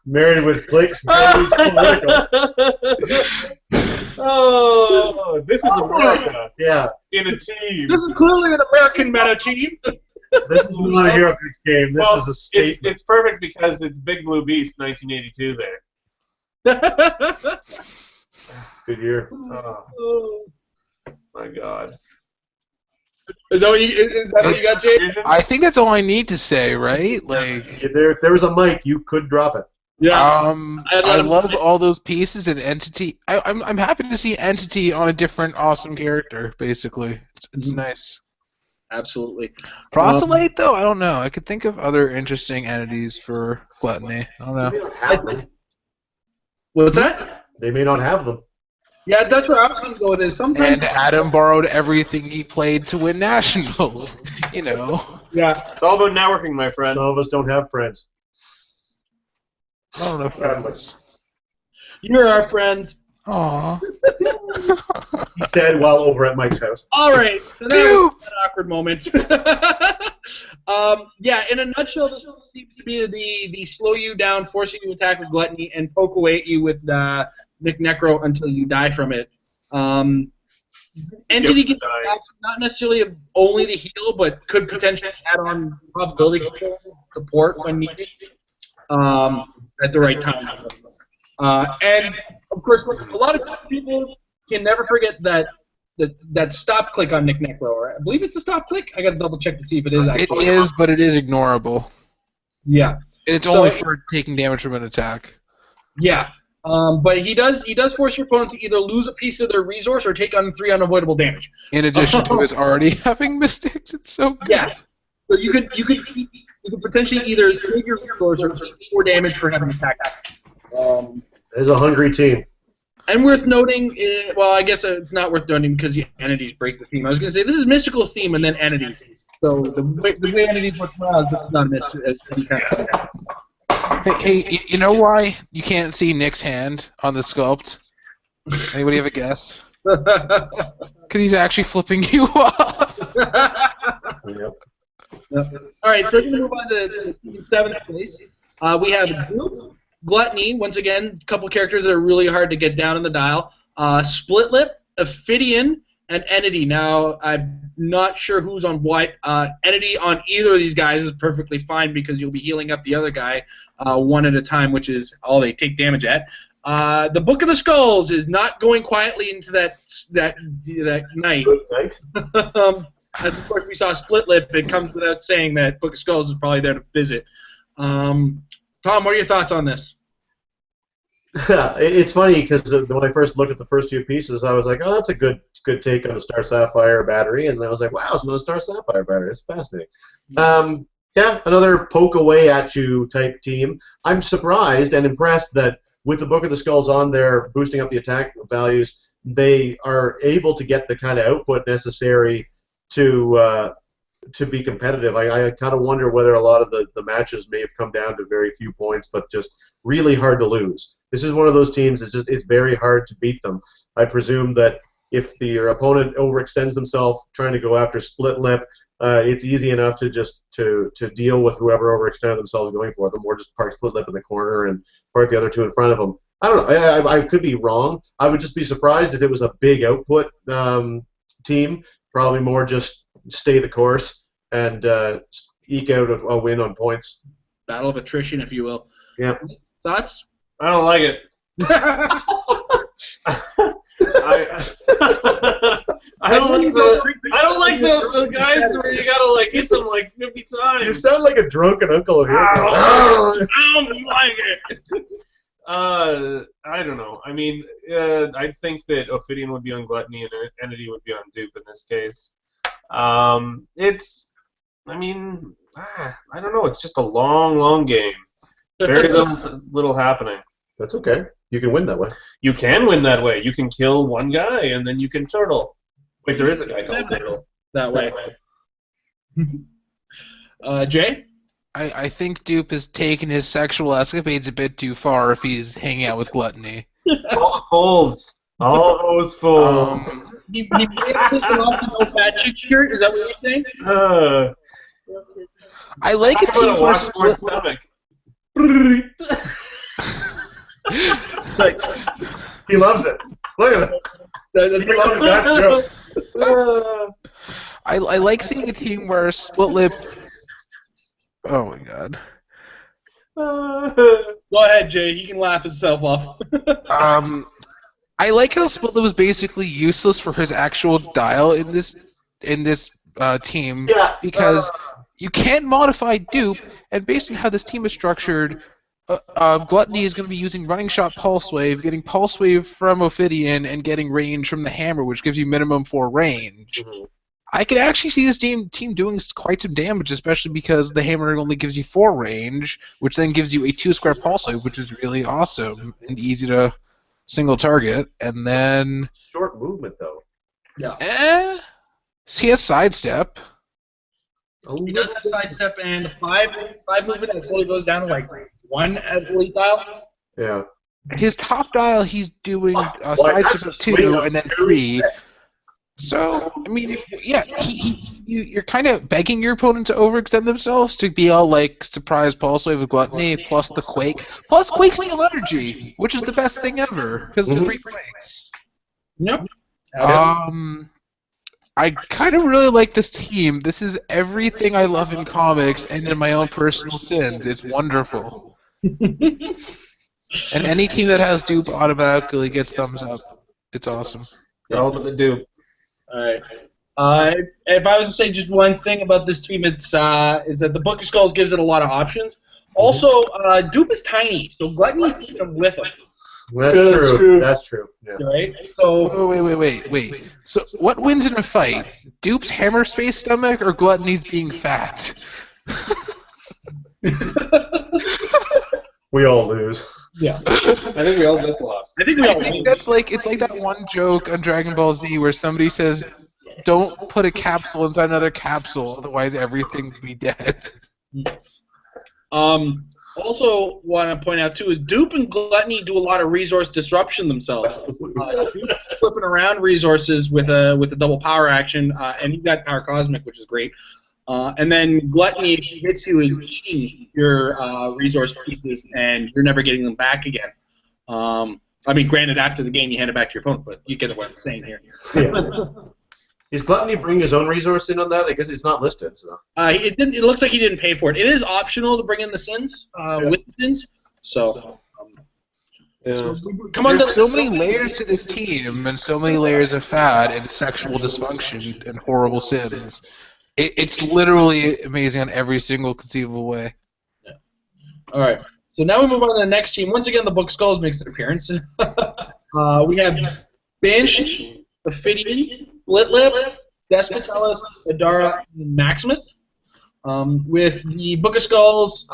Married with clicks, goes political. Oh, this is America. Yeah. In a team. This is clearly an American meta team. This is not a Heroclix game. This is a statement. It's perfect because it's Big Blue Beast 1982 there. Good year. Oh, my God. Is that what you got, Jay? I think that's all I need to say, right? Like, If there was a mic, you could drop it. Yeah. I love all those pieces and Entity. I'm happy to see Entity on a different awesome character. Basically, it's nice. Absolutely. Proselyte, though, I don't know. I could think of other interesting entities for Gluttony. I don't They know. may not have them. What's that? They may not have them. Yeah, that's where I was going to go with it. Sometimes. And Adam borrowed everything he played to win nationals. You know. Yeah. It's all about networking, my friend. Some of us don't have friends. I don't know. Friends. You're our friends. Aww. He said while over at Mike's house. All right. So now an awkward moment. Yeah. In a nutshell, this seems to be the slow you down, forcing you to attack with Gluttony, and poke away at you with Nick Necro until you die from it. Entity gets not necessarily only the heal, but could potentially add on probability control support when needed at the right time. And of course, a lot of people can never forget that stop click on Nick Necro. Or I believe it's a stop click. I got to double check to see if it is actually. It is, but it is ignorable. Yeah. It's only for taking damage from an attack. Yeah. But he does force your opponent to either lose a piece of their resource or take on 3 unavoidable damage. In addition to his already having mistakes, it's so good. Yeah. So you could potentially either save your resource or take 4 damage for having attacked. There's a hungry team. And worth noting, well, I guess it's not worth noting because the entities break the theme. I was going to say this is mystical theme and then entities. So the way entities work now is this is not any kind of. Hey, you know why you can't see Nick's hand on the sculpt? Anybody have a guess? Because he's actually flipping you off. Yep. All right, so we're going to move on to the 7th place. We have Goop, Gluttony, once again, a couple characters that are really hard to get down in the dial. Split Lip, Ophidian, and Entity. Now, I'm not sure who's on what. Entity on either of these guys is perfectly fine because you'll be healing up the other guy one at a time, which is all they take damage at. The Book of the Skulls is not going quietly into that night. Good night. As of course we saw Split Lip, it comes without saying that Book of Skulls is probably there to visit. Tom, what are your thoughts on this? It's funny because when I first looked at the first few pieces, I was like, "Oh, that's a good take on the Star Sapphire battery," and I was like, "Wow, it's another Star Sapphire battery. It's fascinating." Yeah, another poke away at you type team. I'm surprised and impressed that with the Book of the Skulls on there, boosting up the attack values, they are able to get the kind of output necessary to be competitive. I kind of wonder whether a lot of the matches may have come down to very few points, but just really hard to lose. This is one of those teams. It's very hard to beat them. I presume that if your opponent overextends themselves trying to go after Split Lip, it's easy enough to just to deal with whoever overextended themselves going for them, or just park Split Lip in the corner and park the other two in front of them. I don't know. I could be wrong. I would just be surprised if it was a big output team. Probably more just stay the course and eke out a win on points. Battle of attrition, if you will. Yeah. Thoughts? I don't like it. I don't like the guys where you gotta like hit them like 50 times. You sound like a drunken uncle of yours. I don't like it. I don't know. I mean, I think that Ophidian would be on Gluttony and Entity would be on Dupe in this case. I mean, I don't know. It's just a long game. Very little happening. That's okay. You can win that way. You can win that way. You can kill one guy and then you can turtle. Wait, there is a guy called Turtle. That way. Jay? I think Dupe has taken his sexual escapades a bit too far if he's hanging out with Gluttony. All the folds. All those folds. He may have taken off the no fat chick shirt. Is that what you're saying? I like a team where Split stomach. Like, He loves it. Look at it. He loves that joke. I like seeing a team where Split Lip. Oh my god. go ahead, Jay. He can laugh himself off. I like how Split Lip was basically useless for his actual dial in this team Yeah. because you can't modify Dupe, and based on how this team is structured, Gluttony is going to be using Running Shot Pulse Wave, getting Pulse Wave from Ophidian, and getting range from the Hammer, which gives you minimum 4 range. Mm-hmm. I could actually see this team doing quite some damage, especially because the Hammer only gives you 4 range, which then gives you a 2-square Pulse Wave, which is really awesome and easy to single target. And then... Short movement, though. Yeah. He has Sidestep. He does have sidestep and 5 movement that slowly goes down to like 1 at elite dial. Yeah. His top dial, he's doing Well, sidestep that's of a swing 2 of and then 36. 3. So, I mean, you're kind of begging your opponent to overextend themselves to be all like surprise Pulse Wave with Gluttony plus the Quake plus Quake Steel Energy, which is the best thing ever because of the free Quakes. Yep. I kind of really like this team. This is everything I love in comics and in my own personal sins. It's wonderful. And any team that has Dupe automatically gets thumbs up. It's awesome. All but the Dupe. All right. If I was to say just one thing about this team, it's is that the Book of Skulls gives it a lot of options. Also, Dupe is tiny, so Gluttony's taking him with him. That's true. That's true. Yeah. Right? So Wait. So what wins in a fight? Dupe's hammer space stomach or Gluttony's being fat? We all lose. yeah. I think we all just lost. I think we all That's like it's like that one joke on Dragon Ball Z where somebody says, "Don't put a capsule inside another capsule, otherwise everything will be dead." Also, want to point out too is Dupe and Gluttony do a lot of resource disruption themselves. Dupe's flipping around resources with a double power action, and you've got Power Cosmic, which is great. And then Gluttony, if he hits you, is eating your resource pieces, and you're never getting them back again. I mean, granted, after the game you hand it back to your opponent, but you get what I'm saying here. Yeah. Is Gluttony bringing his own resource in on that? I guess it's not listed. So. It looks like he didn't pay for it. It is optional to bring in the sins with the sins. So, Come on, there's so many layers to this team, and so many layers of fat and sexual dysfunction and horrible sins. It's literally amazing on every single conceivable way. Yeah. All right. So now we move on to the next team. Once again, the Book of Skulls makes an appearance. We have Banshee, Ophidian, Split Lip, Despotellis, Adara, and Maximus. With the Book of Skulls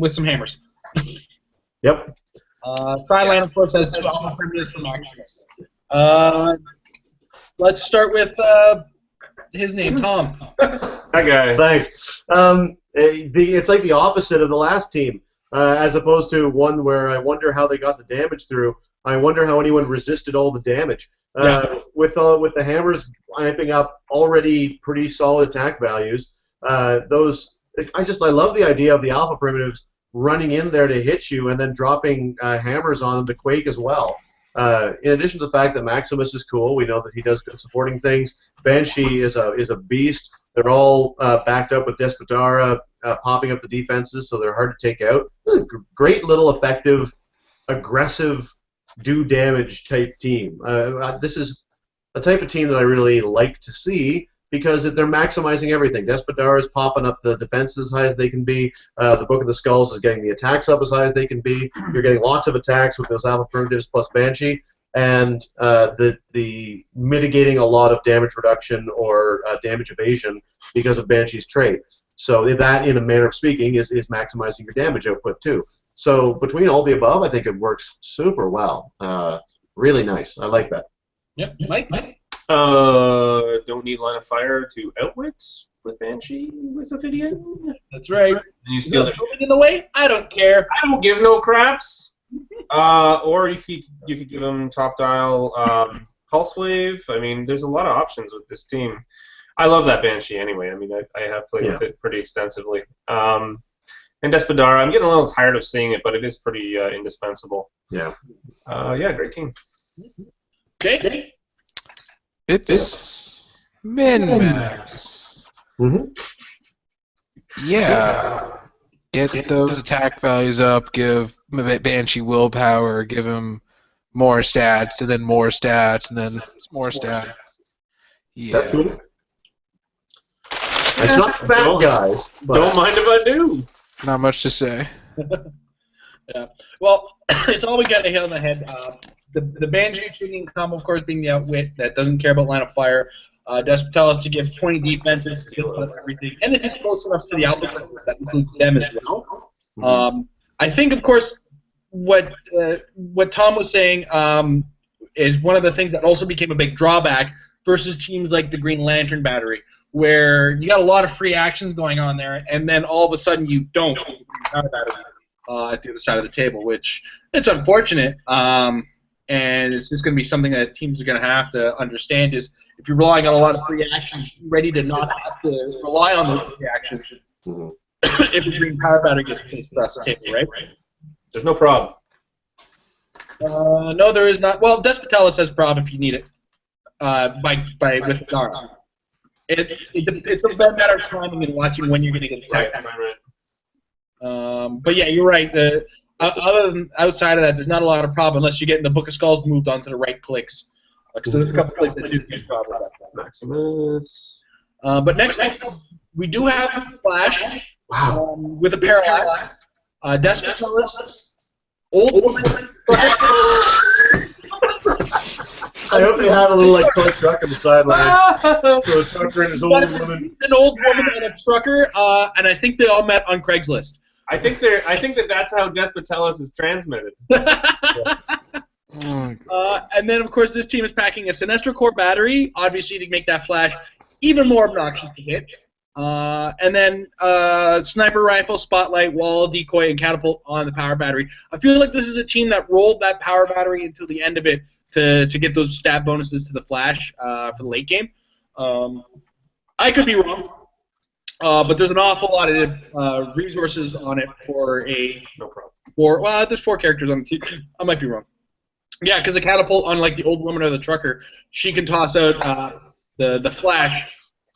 with some hammers. Yep. Sideline, of course, has 2 alpha primitives for Maximus. Let's start with his name, Tom. That guy. Thanks. It's like the opposite of the last team, as opposed to one where I wonder how they got the damage through. I wonder how anyone resisted all the damage. With the hammers amping up already pretty solid attack values, I love the idea of the alpha primitives running in there to hit you and then dropping hammers on them to quake as well. In addition to the fact that Maximus is cool, we know that he does good supporting things. Banshee is a beast. They're all backed up with Despotara, popping up the defenses, so they're hard to take out. Great little effective, aggressive, do damage type team. This is a type of team that I really like to see because they're maximizing everything. Despotara is popping up the defenses as high as they can be. The Book of the Skulls is getting the attacks up as high as they can be. You're getting lots of attacks with those alpha primitives plus Banshee, and the mitigating a lot of damage reduction or damage evasion because of Banshee's trait. So that, in a manner of speaking, is maximizing your damage output too. So between all the above, I think it works super well. Really nice. I like that. Yep. Mike? Don't need line of fire to outwit with Banshee with Ophidian. That's right. And you steal their... in the way? I don't care. I don't give no craps. Or you could give them top dial pulse wave. I mean, there's a lot of options with this team. I love that Banshee anyway. I mean, I have played with it pretty extensively. And Despadara, I'm getting a little tired of seeing it, but it is pretty indispensable. Yeah. Yeah, great team. Okay. It's min-max. Mm-hmm. Yeah. Get those attack values up, give Banshee willpower, give him more stats, and then more stats, and then more stats. Yeah. That's cool. It's not fat guys. But Don't mind if I do. Not much to say. Yeah. Well, it's all we got to hit on the head. The Banshee shooting combo, of course, being the outwit that doesn't care about line of fire. Despotalis to give 20 defenses, to just about everything. And if he's close enough to the alpha, that includes them as well. I think, of course, what Tom was saying is one of the things that also became a big drawback versus teams like the Green Lantern Battery, where you got a lot of free actions going on there, and then all of a sudden you don't at the other side of the table, which it's unfortunate. And it's just going to be something that teams are going to have to understand is if you're relying on a lot of free actions, you're ready to not have to rely on those free actions if the Green Power Battery gets placed across the table, right? There's no problem. No, there is not. Well, Despotalis has prob if you need it with Dara. It's a matter of timing and watching when you're going to get attacked. Right. But yeah, you're right. Other than outside of that, there's not a lot of problem unless you're getting the Book of Skulls moved onto the right clicks. Because there's a couple clicks that do get problem with that. Maximus. But next up, we do have Flash with a parallax. Despotalis, old woman. I hope they had a little like toy truck on the sideline. So a trucker and his old woman. An old woman and a trucker, and I think they all met on Craigslist. I think that's how Despotalis is transmitted. And then, of course, this team is packing a Sinestro Core battery, obviously to make that Flash even more obnoxious to hit. And then sniper rifle, spotlight, wall, decoy, and catapult on the power battery. I feel like this is a team that rolled that power battery until the end of it to get those stat bonuses to the Flash for the late game. I could be wrong. But there's an awful lot of resources on it for a... No problem. Well, there's 4 characters on the team. I might be wrong. Yeah, because the catapult, unlike the old woman or the trucker, she can toss out the Flash,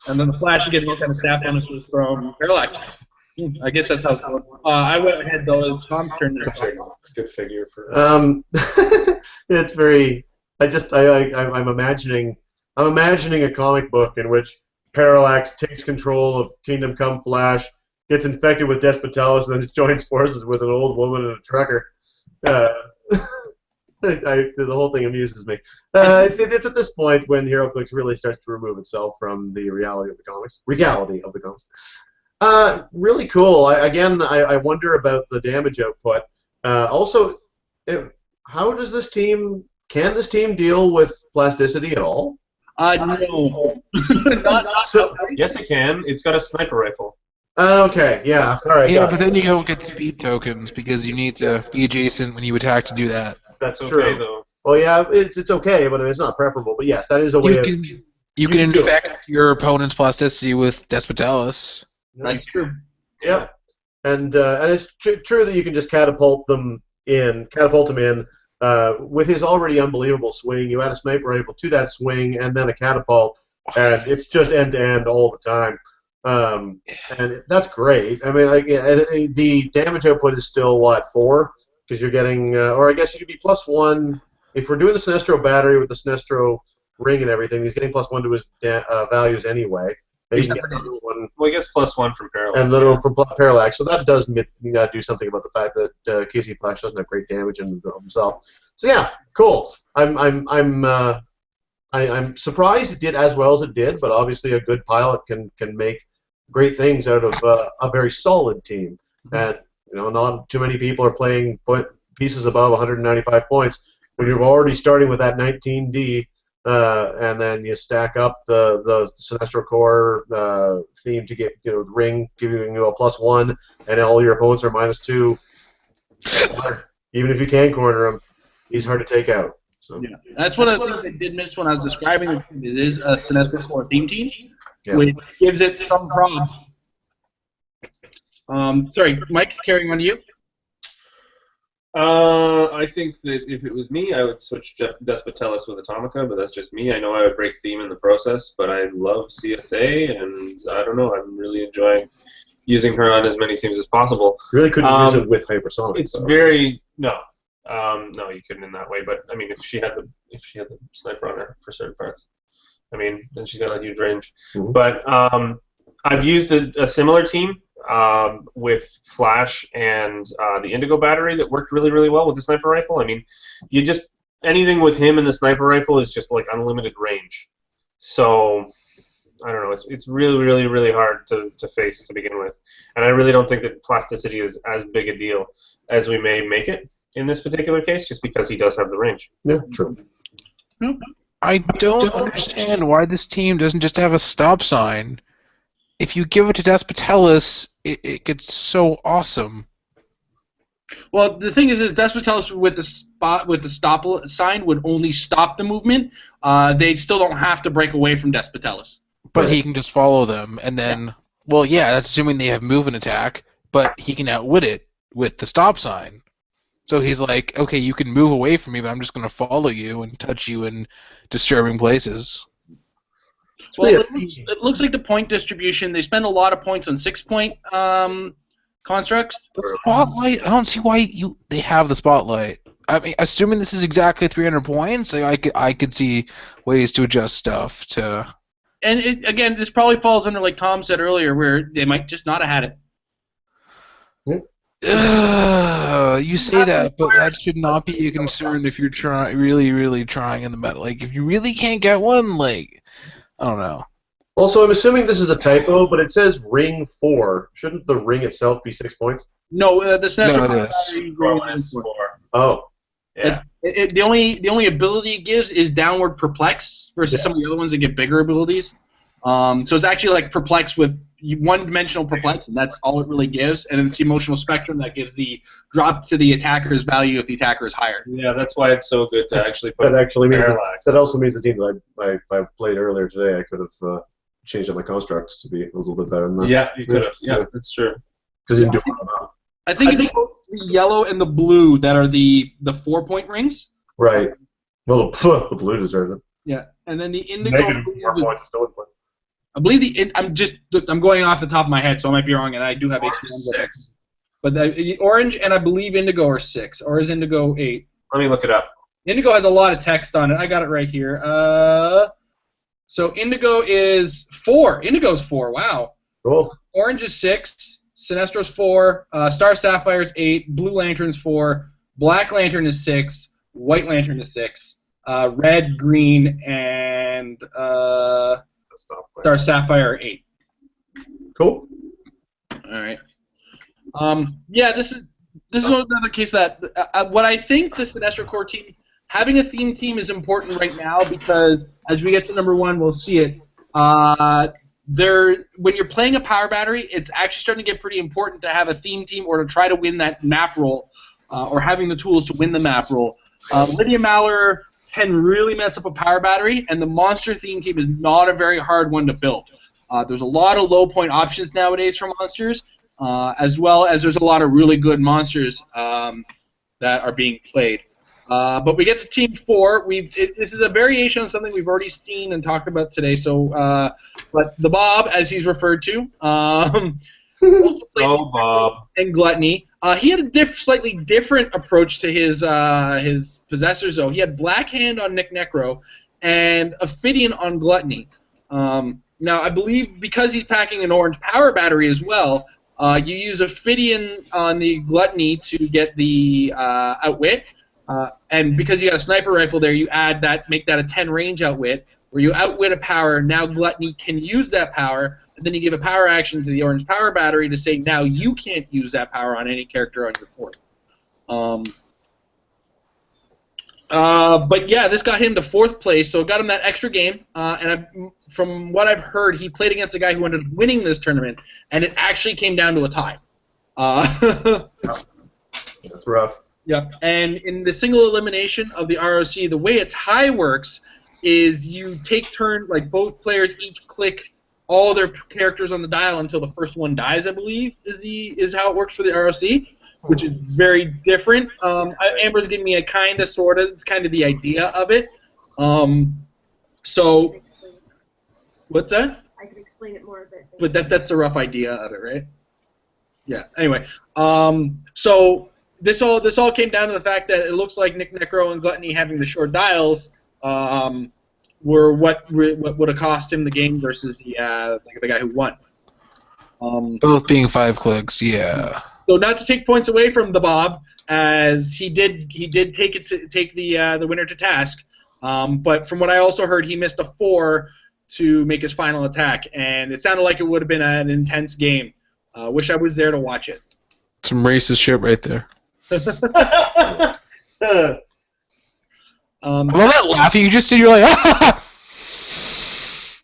and then the Flash is getting all kind of staff bonuses from Heroclix. I guess that's how it's going. I went ahead, though. It's Tom's turn there. Good figure for... It's very... I'm imagining a comic book in which Parallax takes control of Kingdom Come Flash, gets infected with Despotalis, and then joins forces with an old woman and a trucker. The whole thing amuses me. It's at this point when HeroClix really starts to remove itself from the reality of the comics. Really cool. I wonder about the damage output. Also, how does this team... Can this team deal with plasticity at all? No. Yes, it can. It's got a sniper rifle. Okay, yeah. All right. Yeah, but then you don't get speed tokens because you need to be adjacent when you attack to do that. That's true. Okay, though. Well, yeah, it's okay, but it's not preferable. But yes, that is a way You can infect your opponent's plasticity with Despotalis. That's true. Yeah. And it's true that you can just catapult them in. With his already unbelievable swing, you add a sniper rifle to that swing, and then a catapult, and it's just end-to-end all the time. And that's great. I mean, the damage output is still, 4? Because you're getting, or I guess you could be +1. If we're doing the Sinestro battery with the Sinestro ring and everything, he's getting +1 to his values anyway. And he can get one, well, I guess +1 from Parallax. and little from Parallax. So that does do something about the fact that Casey Flash doesn't have great damage in himself. So yeah, cool. I'm surprised it did as well as it did, but obviously a good pilot can make great things out of a very solid team. And not too many people are playing pieces above 195 points when you're already starting with that 19D. And then you stack up the Sinestro Core theme to get ring giving you a +1, and all your opponents are -2. Even if you can corner him, he's hard to take out. So yeah, that's one of the things I did miss when I was describing the team. It is a Sinestro Core theme team, which gives it some problem. Sorry, Mike, carrying on to you. I think that if it was me, I would switch Despotellus with Atomica, but that's just me. I know I would break theme in the process, but I love CSA, and I don't know, I'm really enjoying using her on as many teams as possible. You really couldn't use it with Hypersonic. It's very no, no, you couldn't in that way. But I mean, if she had the sniper on her for certain parts, I mean, then she's got a huge range. Mm-hmm. But I've used a similar team with Flash and the Indigo battery that worked really, really well with the sniper rifle. I mean, you just anything with him and the sniper rifle is just like unlimited range. So I don't know. It's really, really, really hard to face to begin with, and I really don't think that plasticity is as big a deal as we may make it in this particular case, just because he does have the range. Yeah, true. I don't understand why this team doesn't just have a stop sign. If you give it to Despotellus, it gets so awesome. Well, the thing is Despotellus with the stop sign would only stop the movement. They still don't have to break away from Despotellus. But he can just follow them, and then, well, yeah, that's assuming they have move and attack, but he can outwit it with the stop sign. So he's like, okay, you can move away from me, but I'm just going to follow you and touch you in disturbing places. Well, it looks like the point distribution, they spend a lot of points on 6-point constructs. The spotlight, I don't see why they have the spotlight. I mean, assuming this is exactly 300 points, I could see ways to adjust stuff to... And again, this probably falls under, like Tom said earlier, where they might just not have had it. You say that, but that should not be a concern if you're really, really trying in the meta. Like, if you really can't get one, like, I don't know. Also, I'm assuming this is a typo, but it says ring 4. Shouldn't the ring itself be 6 points? No, the Sinestro is 4. Oh. Yeah. The only ability it gives is downward perplex versus some of the other ones that get bigger abilities. So it's actually like perplex with one-dimensional perplex, and that's all it really gives. And it's the emotional spectrum that gives the drop to the attacker's value if the attacker is higher. Yeah, that's why it's so good to actually put that also means the team that I played earlier today, I could have changed up my constructs to be a little bit better than that. Yeah, you could have. Yeah, that's true. Because you didn't do it enough. I think it's both the yellow and the blue that are the 4-point rings. Right. Well, the blue deserves it. Yeah, and then the indigo. Negative 4 points is still in play. I believe I'm going off the top of my head, so I might be wrong, and I do have Orange HP. is 6. But the orange and I believe indigo are 6, or is indigo 8? Let me look it up. Indigo has a lot of text on it. I got it right here. So indigo is 4. Indigo's 4. Wow. Cool. Orange is 6. Sinestro's 4. Star Sapphire's 8. Blue Lantern's 4. Black Lantern is 6. White Lantern is 6. Red, green, and Star Sapphire are 8. Cool. All right. Yeah, this is another case that what I think the Sinestro Core team, having a theme team is important right now because as we get to number 1, we'll see it. When you're playing a power battery, it's actually starting to get pretty important to have a theme team or to try to win that map roll or having the tools to win the map roll. Lydia Maller can really mess up a power battery, and the monster theme team is not a very hard one to build. There's a lot of low point options nowadays for monsters, as well as there's a lot of really good monsters that are being played. But we get to Team 4. This is a variation on something we've already seen and talked about today. So, but the Bob, as he's referred to, also played Bob and Gluttony. He had a slightly different approach to his possessors, though. He had Black Hand on Nick Necro and Ophidian on Gluttony. Now, I believe because he's packing an orange power battery as well, you use Ophidian on the Gluttony to get the outwit. And because you got a sniper rifle there, you make that a 10 range outwit, where you outwit a power. Now Gluttony can use that power, and then you give a power action to the orange power battery to say now you can't use that power on any character on your board. But yeah, this got him to 4th place, so it got him that extra game. From what I've heard, he played against a guy who ended up winning this tournament, and it actually came down to a tie. That's rough. Yep, and in the single elimination of the ROC, the way a tie works is you take turn, like both players each click all their characters on the dial until the first one dies, I believe, is how it works for the ROC, which is very different. Amber's giving me a kind of, sort of, it's kind of the idea of it. So, what's that? I could explain it more, but that's the rough idea of it, right? Yeah. Anyway, so this all came down to the fact that it looks like Nick Necro and Gluttony having the short dials were what would have cost him the game versus the guy who won. Both being 5 clicks, yeah. So not to take points away from the Bob, as he did take the winner to task. But from what I also heard, he missed a 4 to make his final attack, and it sounded like it would have been an intense game. Wish I was there to watch it. Some racist shit right there. I love that laugh you just did. You're like, ah!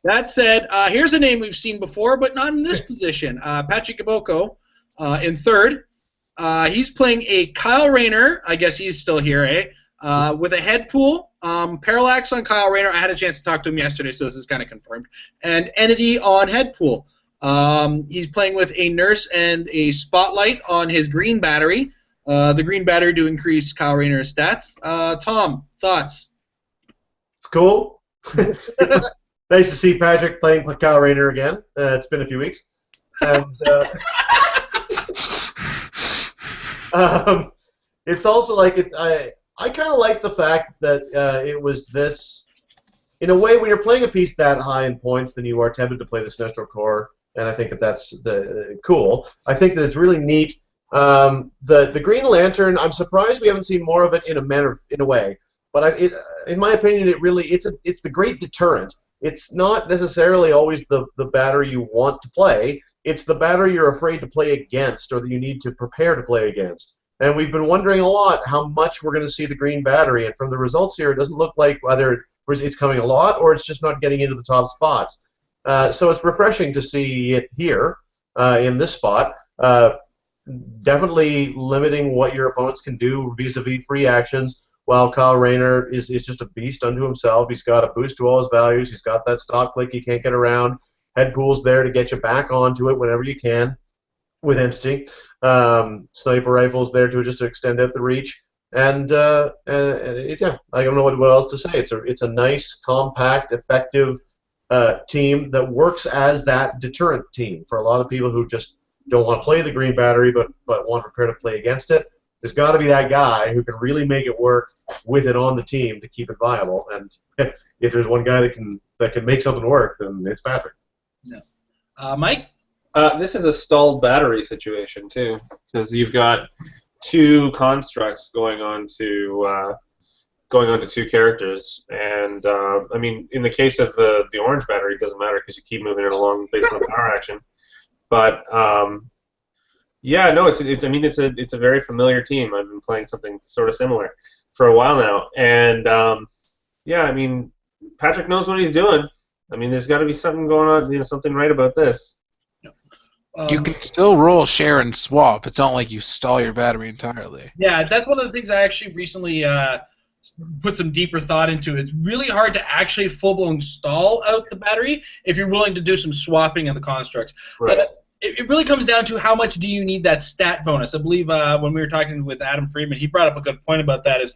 That said, here's a name we've seen before, but not in this position. Patrick Gaboko in third. He's playing a Kyle Rayner. I guess he's still here, eh? With a head pool. Parallax on Kyle Rayner. I had a chance to talk to him yesterday, so this is kind of confirmed. And Entity on head pool. He's playing with a Nurse and a Spotlight on his green battery. The green battery to increase Kyle Rayner's stats. Tom, thoughts? It's cool. Nice to see Patrick playing Kyle Rayner again. It's been a few weeks. And, it's also like I kind of like the fact that it was this. In a way, when you're playing a piece that high in points, then you are tempted to play the Sinestro Core, and I think that that's cool. I think that it's really neat. The Green Lantern, I'm surprised we haven't seen more of it in a way. But in my opinion, it's the great deterrent. It's not necessarily always the battery you want to play. It's the battery you're afraid to play against, or that you need to prepare to play against. And we've been wondering a lot how much we're going to see the green battery. And from the results here, it doesn't look like whether it's coming a lot or it's just not getting into the top spots. So it's refreshing to see it here in this spot. Definitely limiting what your opponents can do vis-a-vis free actions. While Kyle Rayner is just a beast unto himself. He's got a boost to all his values. He's got that stock click you can't get around. Head pool's there to get you back onto it whenever you can with Entity. Sniper rifle's there to extend out the reach. And yeah, I don't know what else to say. It's a nice, compact, effective team that works as that deterrent team for a lot of people who just don't want to play the green battery but want to prepare to play against it. There's got to be that guy who can really make it work with it on the team to keep it viable. And if there's one guy that can make something work, then it's Patrick. Yeah. Mike? This is a stalled battery situation too, because you've got 2 constructs going on to 2 characters, and I mean, in the case of the orange battery, it doesn't matter because you keep moving it along based on the power action. But yeah, no, it's a very familiar team. I've been playing something sort of similar for a while now, and yeah, I mean, Patrick knows what he's doing. I mean, there's got to be something going on, something right about this. You can still roll, share, and swap. It's not like you stall your battery entirely. Yeah, that's one of the things I actually recently put some deeper thought into. It's really hard to actually full-blown stall out the battery if you're willing to do some swapping of the constructs. Right. But it really comes down to how much do you need that stat bonus. I believe when we were talking with Adam Freeman, he brought up a good point about that, is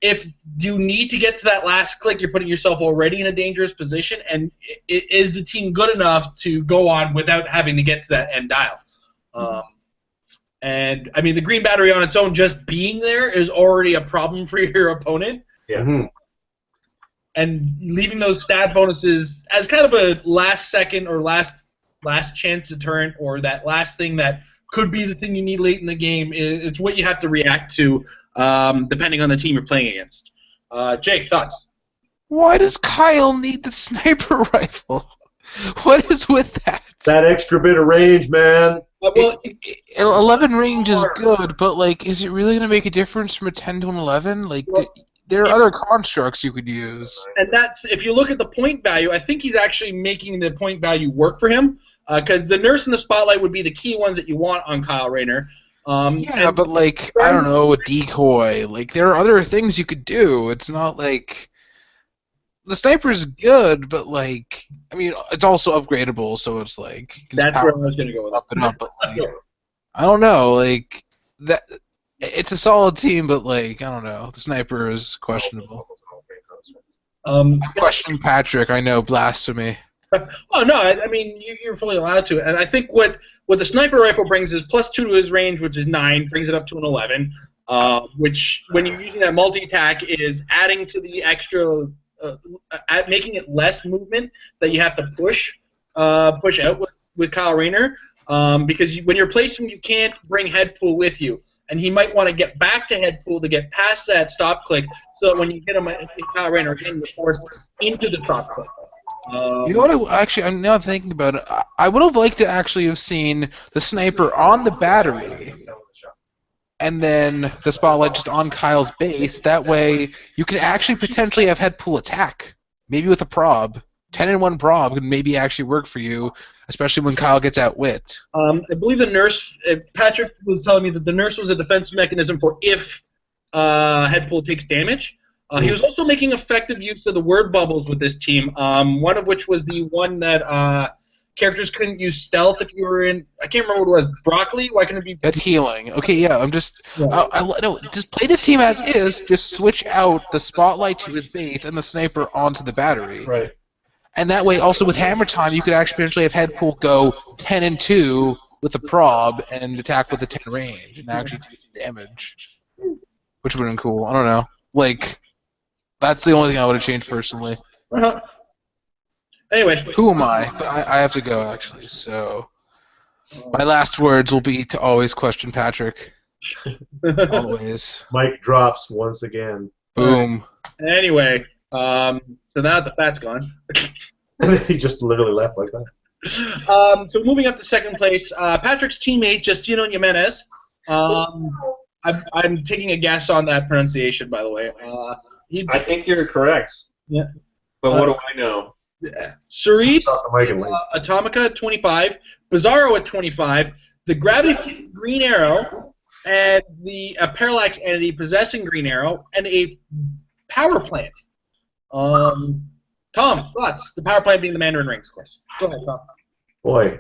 if you need to get to that last click, you're putting yourself already in a dangerous position, and is the team good enough to go on without having to get to that end dial? And, I mean, the green battery on its own, just being there, is already a problem for your opponent. Yeah. Mm-hmm. And leaving those stat bonuses as kind of a last second or last chance deterrent, or that last thing that could be the thing you need late in the game, it's what you have to react to depending on the team you're playing against. Jake, thoughts? Why does Kyle need the sniper rifle? What is with that? That extra bit of range, man. Well, 11 range is good, but like, is it really going to make a difference from a 10 to an 11? Like, there are other constructs you could use. And that's, if you look at the point value, I think he's actually making the point value work for him, because the Nurse and the Spotlight would be the key ones that you want on Kyle Rayner. Yeah, but like, I don't know, a decoy. Like, there are other things you could do. It's not like... the sniper's good, but like, I mean, it's also upgradable, so it's like you can just That's where I power was going to go with up and up. But it. like, I don't know, like that. It's a solid team, but like, I don't know. The sniper is questionable. I'm questioning Patrick. I know, blasphemy. Oh no! I mean, you're fully allowed to, and I think what the sniper rifle brings is +2 to his range, which is 9, brings it up to an 11. Which, when you're using that multi-attack, is adding to the extra, making it less movement that you have to push out with Kyle Rayner. Because when you're placing, you can't bring Headpool with you, and he might want to get back to Headpool to get past that stop click, so that when you hit him with Kyle Rayner again, you're forced into the stop click. You know what? I'm now thinking about it. I would have liked to actually have seen the sniper on the battery, and then the spotlight just on Kyle's base. That way, you can actually potentially have Headpool attack, maybe with a prob. 10-in-1 prob could maybe actually work for you, especially when Kyle gets outwit. I believe the nurse, Patrick was telling me that the nurse was a defense mechanism for if Headpool takes damage. He was also making effective use of the word bubbles with this team, one of which was the one that characters couldn't use stealth if you were in, I can't remember what it was, broccoli? Why couldn't it be? That's healing. Okay, yeah, I'm just, no, just play this team as is, just switch out the spotlight to his base and the sniper onto the battery. Right. And that way, also with hammer time, you could actually potentially have Headpool go 10-2 with a prob and attack with a 10 range and actually do some damage, which would have been cool. I don't know. Like, that's the only thing I would have changed personally. Anyway. Who am I? But I have to go, actually, so my last words will be to always question Patrick. Always. Mike drops once again. Boom. Anyway, so now that the fat's gone. And then he just literally left like that. So moving up to second place, Patrick's teammate, Justino Jimenez. I'm taking a guess on that pronunciation, by the way. I think you're correct. Yeah. But what do I know? Cerise, Atomica at 25, Bizarro at 25, the Gravity Green Arrow, and the Parallax entity possessing Green Arrow, and a power plant. Tom, thoughts? The power plant being the Mandarin Rings, of course. Go ahead, Tom. Boy,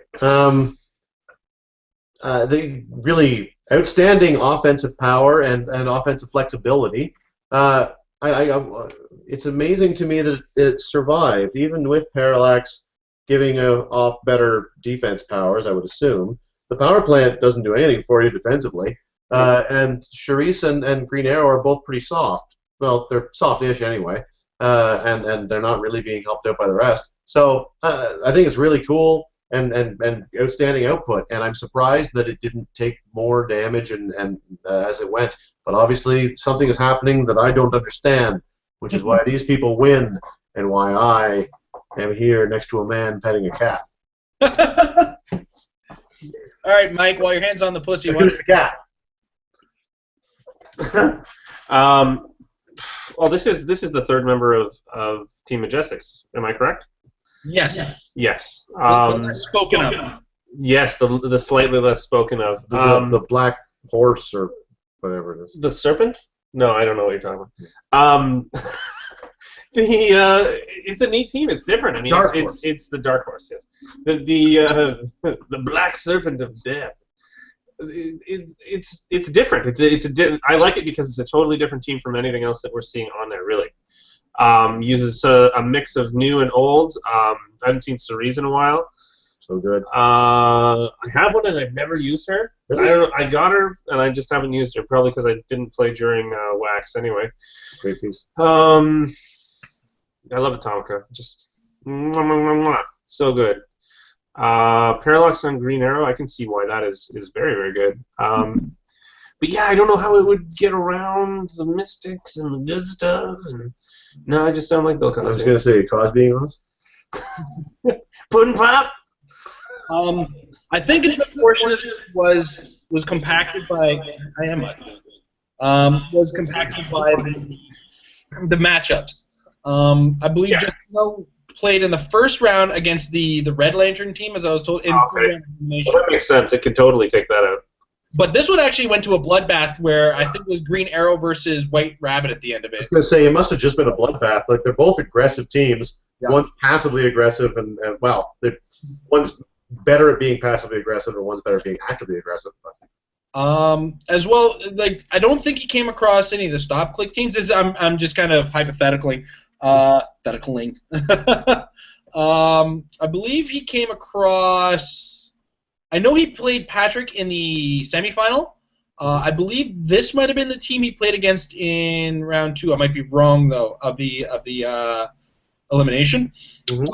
the really outstanding offensive power and offensive flexibility. It's amazing to me that it survived, even with Parallax giving off better defense powers, I would assume. The power plant doesn't do anything for you defensively. And Charisse and Green Arrow are both pretty soft. Well, they're soft-ish anyway, and they're not really being helped out by the rest. So I think it's really cool and outstanding output, and I'm surprised that it didn't take more damage and as it went. But obviously something is happening that I don't understand, which is why these people win and why I am here next to a man petting a cat. All right, Mike, while your hand's on the pussy, Who's the cat? Well, this is the third member of Team Majestics. Am I correct? Yes. Yes. Spoken of. Yes, the slightly less spoken of. The black horse or whatever it is. The serpent? No, I don't know what you're talking about. It's a neat team. It's different. I mean, it's the Dark Horse. Yes. The Black Serpent of Death. It's different. I like it because it's a totally different team from anything else that we're seeing on there. Really, uses a mix of new and old. I haven't seen Cerise in a while. So good. I have one and I've never used her. Really? I don't know. I got her and I just haven't used her. Probably because I didn't play during Wax anyway. Great piece. I love Atomica. Just so good. Parallax on Green Arrow, I can see why that is very, very good. But yeah, I don't know how it would get around the Mystics and the good stuff. And no, I just sound like Bill Cosby. I was going to say Cosby on us. Puddin' Pop. I think a good portion of this was compacted by was compacted by the matchups. I believe Justino played in the first round against the Red Lantern team, as I was told. Okay. Well, that makes sense. It could totally take that out. But this one actually went to a bloodbath where I think it was Green Arrow versus White Rabbit at the end of I it. was going to say, it must have just been a bloodbath. Like, they're both aggressive teams. Yeah. One's passively aggressive, and one's better at being passively aggressive, and one's better at being actively aggressive. As well, like I don't think he came across any of the stop click teams. I'm just kind of hypothetically. I believe he came across. I know he played Patrick in the semifinal. I believe this might have been the team he played against in round 2. I might be wrong though of the elimination. Mm-hmm.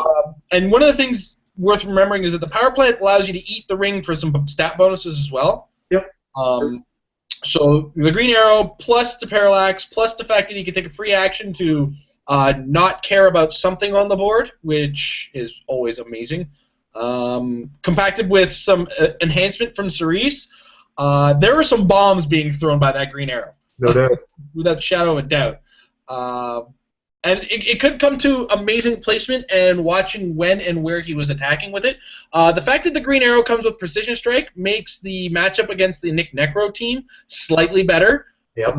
And one of the things worth remembering is that the power play allows you to eat the ring for some stat bonuses as well. Yep. So the Green Arrow plus the Parallax plus the fact that you can take a free action to not care about something on the board, which is always amazing. Compacted with some enhancement from Cerise, there were some bombs being thrown by that Green Arrow. No doubt. Without a shadow of a doubt. And it could come to amazing placement and watching when and where he was attacking with it. The fact that the Green Arrow comes with Precision Strike makes the matchup against the Nick Necro team slightly better. Yep.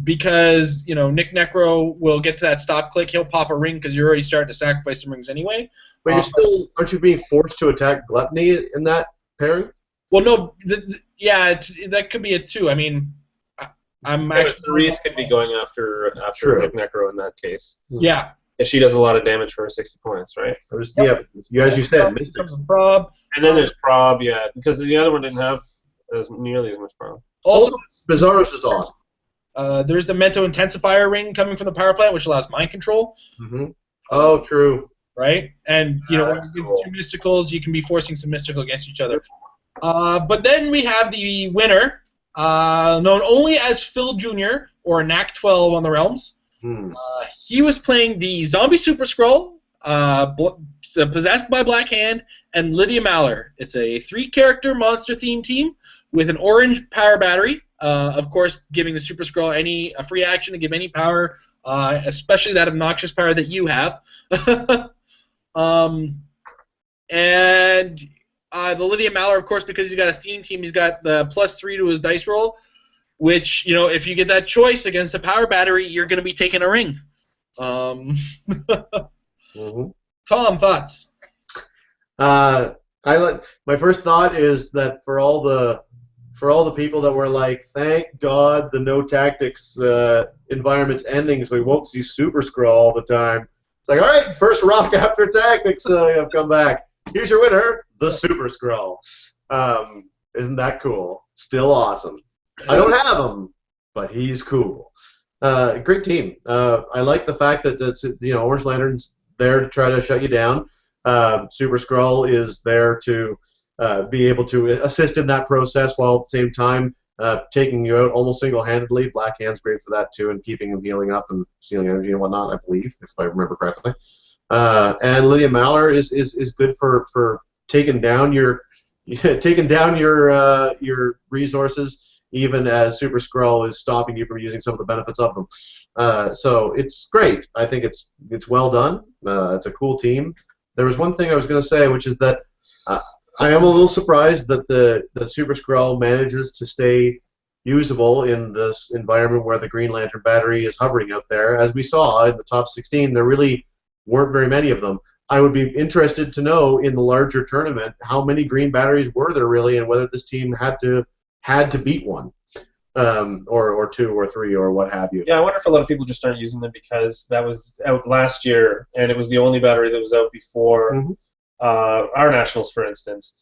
Because, Nick Necro will get to that stop click. He'll pop a ring because you're already starting to sacrifice some rings anyway. But aren't you being forced to attack Gluttony in that pairing? Well, no. That could be it too. I mean... Cerise could be going after Nick Necro in that case. Yeah. And she does a lot of damage for 60 points, right? Yeah, as you said, Mystics. Prob. And then there's Prob, yeah, because the other one didn't have nearly as much Prob. Also, Bizarro's just awesome. There's the Mento Intensifier ring coming from the power plant, which allows mind control. Mm-hmm. Oh, true. Right? And, when you get cool. two mysticals, you can be forcing some mystical against each other. But then we have the winner, known only as Phil Jr. or Knack 12 on the Realms. He was playing the Zombie Super Skrull, Possessed by Black Hand, and Lydia Maller. It's a 3-character monster theme team with an orange power battery. Of course, giving the Super Skrull a free action to give any power, especially that obnoxious power that you have. And the Lydia Maller, of course, because he's got a theme team, he's got the +3 to his dice roll, which, if you get that choice against a power battery, you're going to be taking a ring. Mm-hmm. Tom, thoughts? My first thought is that for all the people that were like, thank God the no tactics environment's ending, so we won't see Super Skrull all the time. It's like, all right, first rock after tactics have come back. Here's your winner, the Super Skrull. Isn't that cool? Still awesome. I don't have him, but he's cool. Great team. I like the fact that Orange Lantern's there to try to shut you down. Super Skrull is there to be able to assist in that process while at the same time taking you out almost single-handedly. Black Hand's great for that too, and keeping him healing up and stealing energy and whatnot, I believe, if I remember correctly. And Lydia Maller is good for taking down your resources, even as Super Skrull is stopping you from using some of the benefits of them. So it's great. I think it's well done. It's a cool team. There was one thing I was going to say, which is that I am a little surprised that the Super Skrull manages to stay usable in this environment where the Green Lantern battery is hovering out there. As we saw in the top 16, there really weren't very many of them. I would be interested to know in the larger tournament how many green batteries were there really, and whether this team had to beat one, or two or three or what have you. Yeah, I wonder if a lot of people just started using them because that was out last year, and it was the only battery that was out before our nationals, for instance.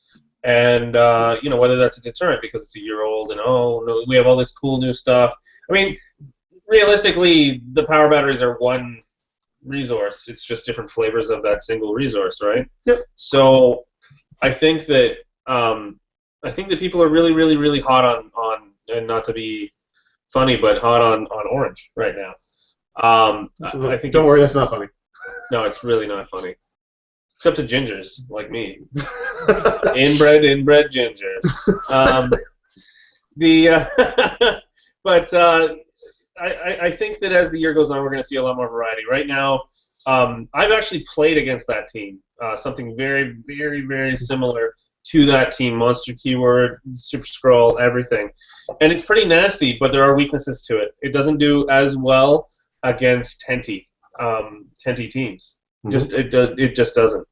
And whether that's a deterrent because it's a year old and no, we have all this cool new stuff. I mean, realistically, the power batteries are one resource. It's just different flavors of that single resource, right? Yep. So I think that people are really, really, really hot on and not to be funny, but hot on orange right now. I think don't worry, that's not funny. No, it's really not funny. Except to gingers like me. inbred gingers. But I think that as the year goes on, we're going to see a lot more variety. Right now, I've actually played against that team, something very, very, very similar to that team. Monster keyword, Super Scroll, everything. And it's pretty nasty, but there are weaknesses to it. It doesn't do as well against Tenty teams. Mhm. It just doesn't.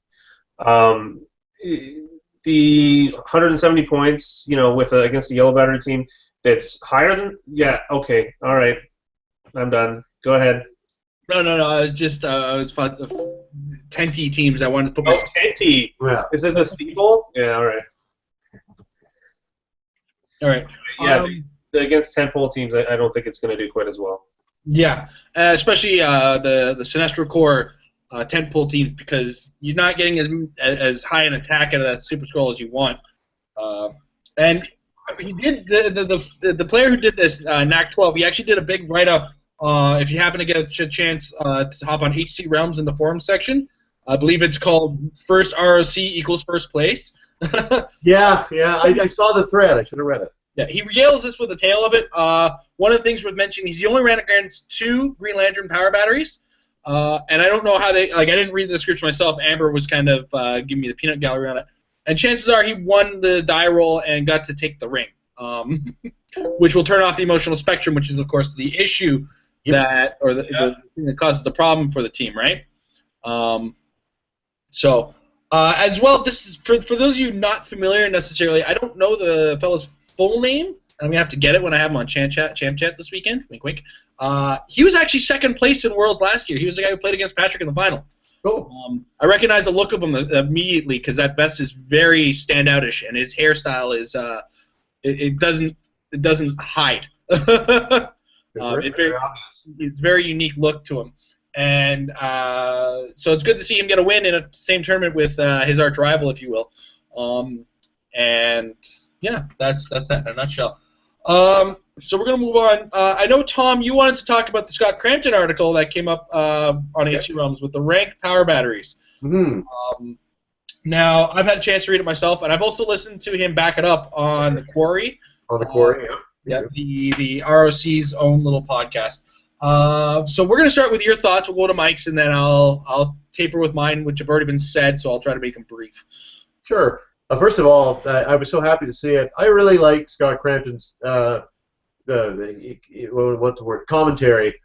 The 170 points, with against a yellow battery team that's higher than okay, all right, I'm done. Go ahead. No. I was just I was fun, Tenty teams. I wanted to put Oh, Tenty. Yeah. Is it the Steeple? Yeah, all right. All right. Yeah, against tentpole teams, I don't think it's going to do quite as well. Yeah, especially the Sinestro Corps tentpole teams, because you're not getting as high an attack out of that Super Scroll as you want. And he did the player who did this, NAC12. He actually did a big write up. If you happen to get a chance to hop on HC Realms in the forum section, I believe it's called First ROC equals First Place. Yeah. I saw the thread. I should have read it. Yeah, he regales us with the tale of it. One of the things worth mentioning, he only ran against 2 Green Lantern power batteries. And I don't know how they, I didn't read the description myself. Amber was kind of giving me the peanut gallery on it. And chances are he won the die roll and got to take the ring, which will turn off the emotional spectrum, which is, of course, the issue the thing that causes the problem for the team, right? As well, this is for those of you not familiar necessarily. I don't know the fellow's full name, and I'm gonna have to get it when I have him on Champ Chat this weekend. Wink, wink. He was actually second place in Worlds last year. He was the guy who played against Patrick in the final. Cool. I recognize the look of him immediately because that vest is very standoutish, and his hairstyle is it doesn't hide. It's very unique look to him. And so it's good to see him get a win in a same tournament with his arch rival, if you will. And yeah, that's that in a nutshell. So we're going to move on. I know, Tom, you wanted to talk about the Scott Crampton article that came up on HC Realms with the ranked power batteries. Mm-hmm. Now, I've had a chance to read it myself, and I've also listened to him back it up on the Quarry. On the Quarry, yeah. The ROC's own little podcast. So we're going to start with your thoughts. We'll go to Mike's, and then I'll taper with mine, which have already been said, so I'll try to make them brief. Sure. First of all, I was so happy to see it. I really like Scott Crampton's commentary.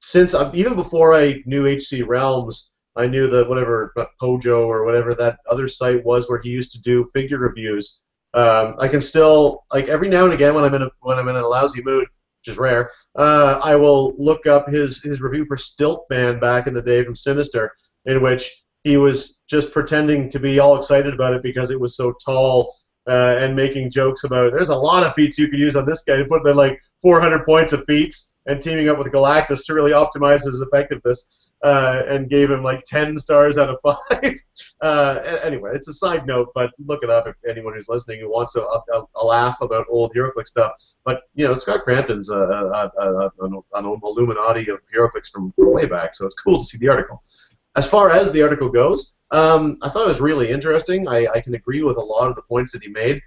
Since even before I knew HC Realms, I knew that whatever Pojo or whatever that other site was where he used to do figure reviews. I can still, every now and again when I'm in a lousy mood, which is rare, I will look up his review for Stiltman back in the day from Sinister, in which he was just pretending to be all excited about it because it was so tall and making jokes about it. There's a lot of feats you could use on this guy to put in 400 points of feats and teaming up with Galactus to really optimize his effectiveness and gave him 10 stars out of 5. Anyway, it's a side note, but look it up if anyone who's listening who wants a laugh about old Heroclix stuff. But, Scott Crampton's an Illuminati of Heroclix from way back, so it's cool to see the article. As far as the article goes, I thought it was really interesting. I can agree with a lot of the points that he made.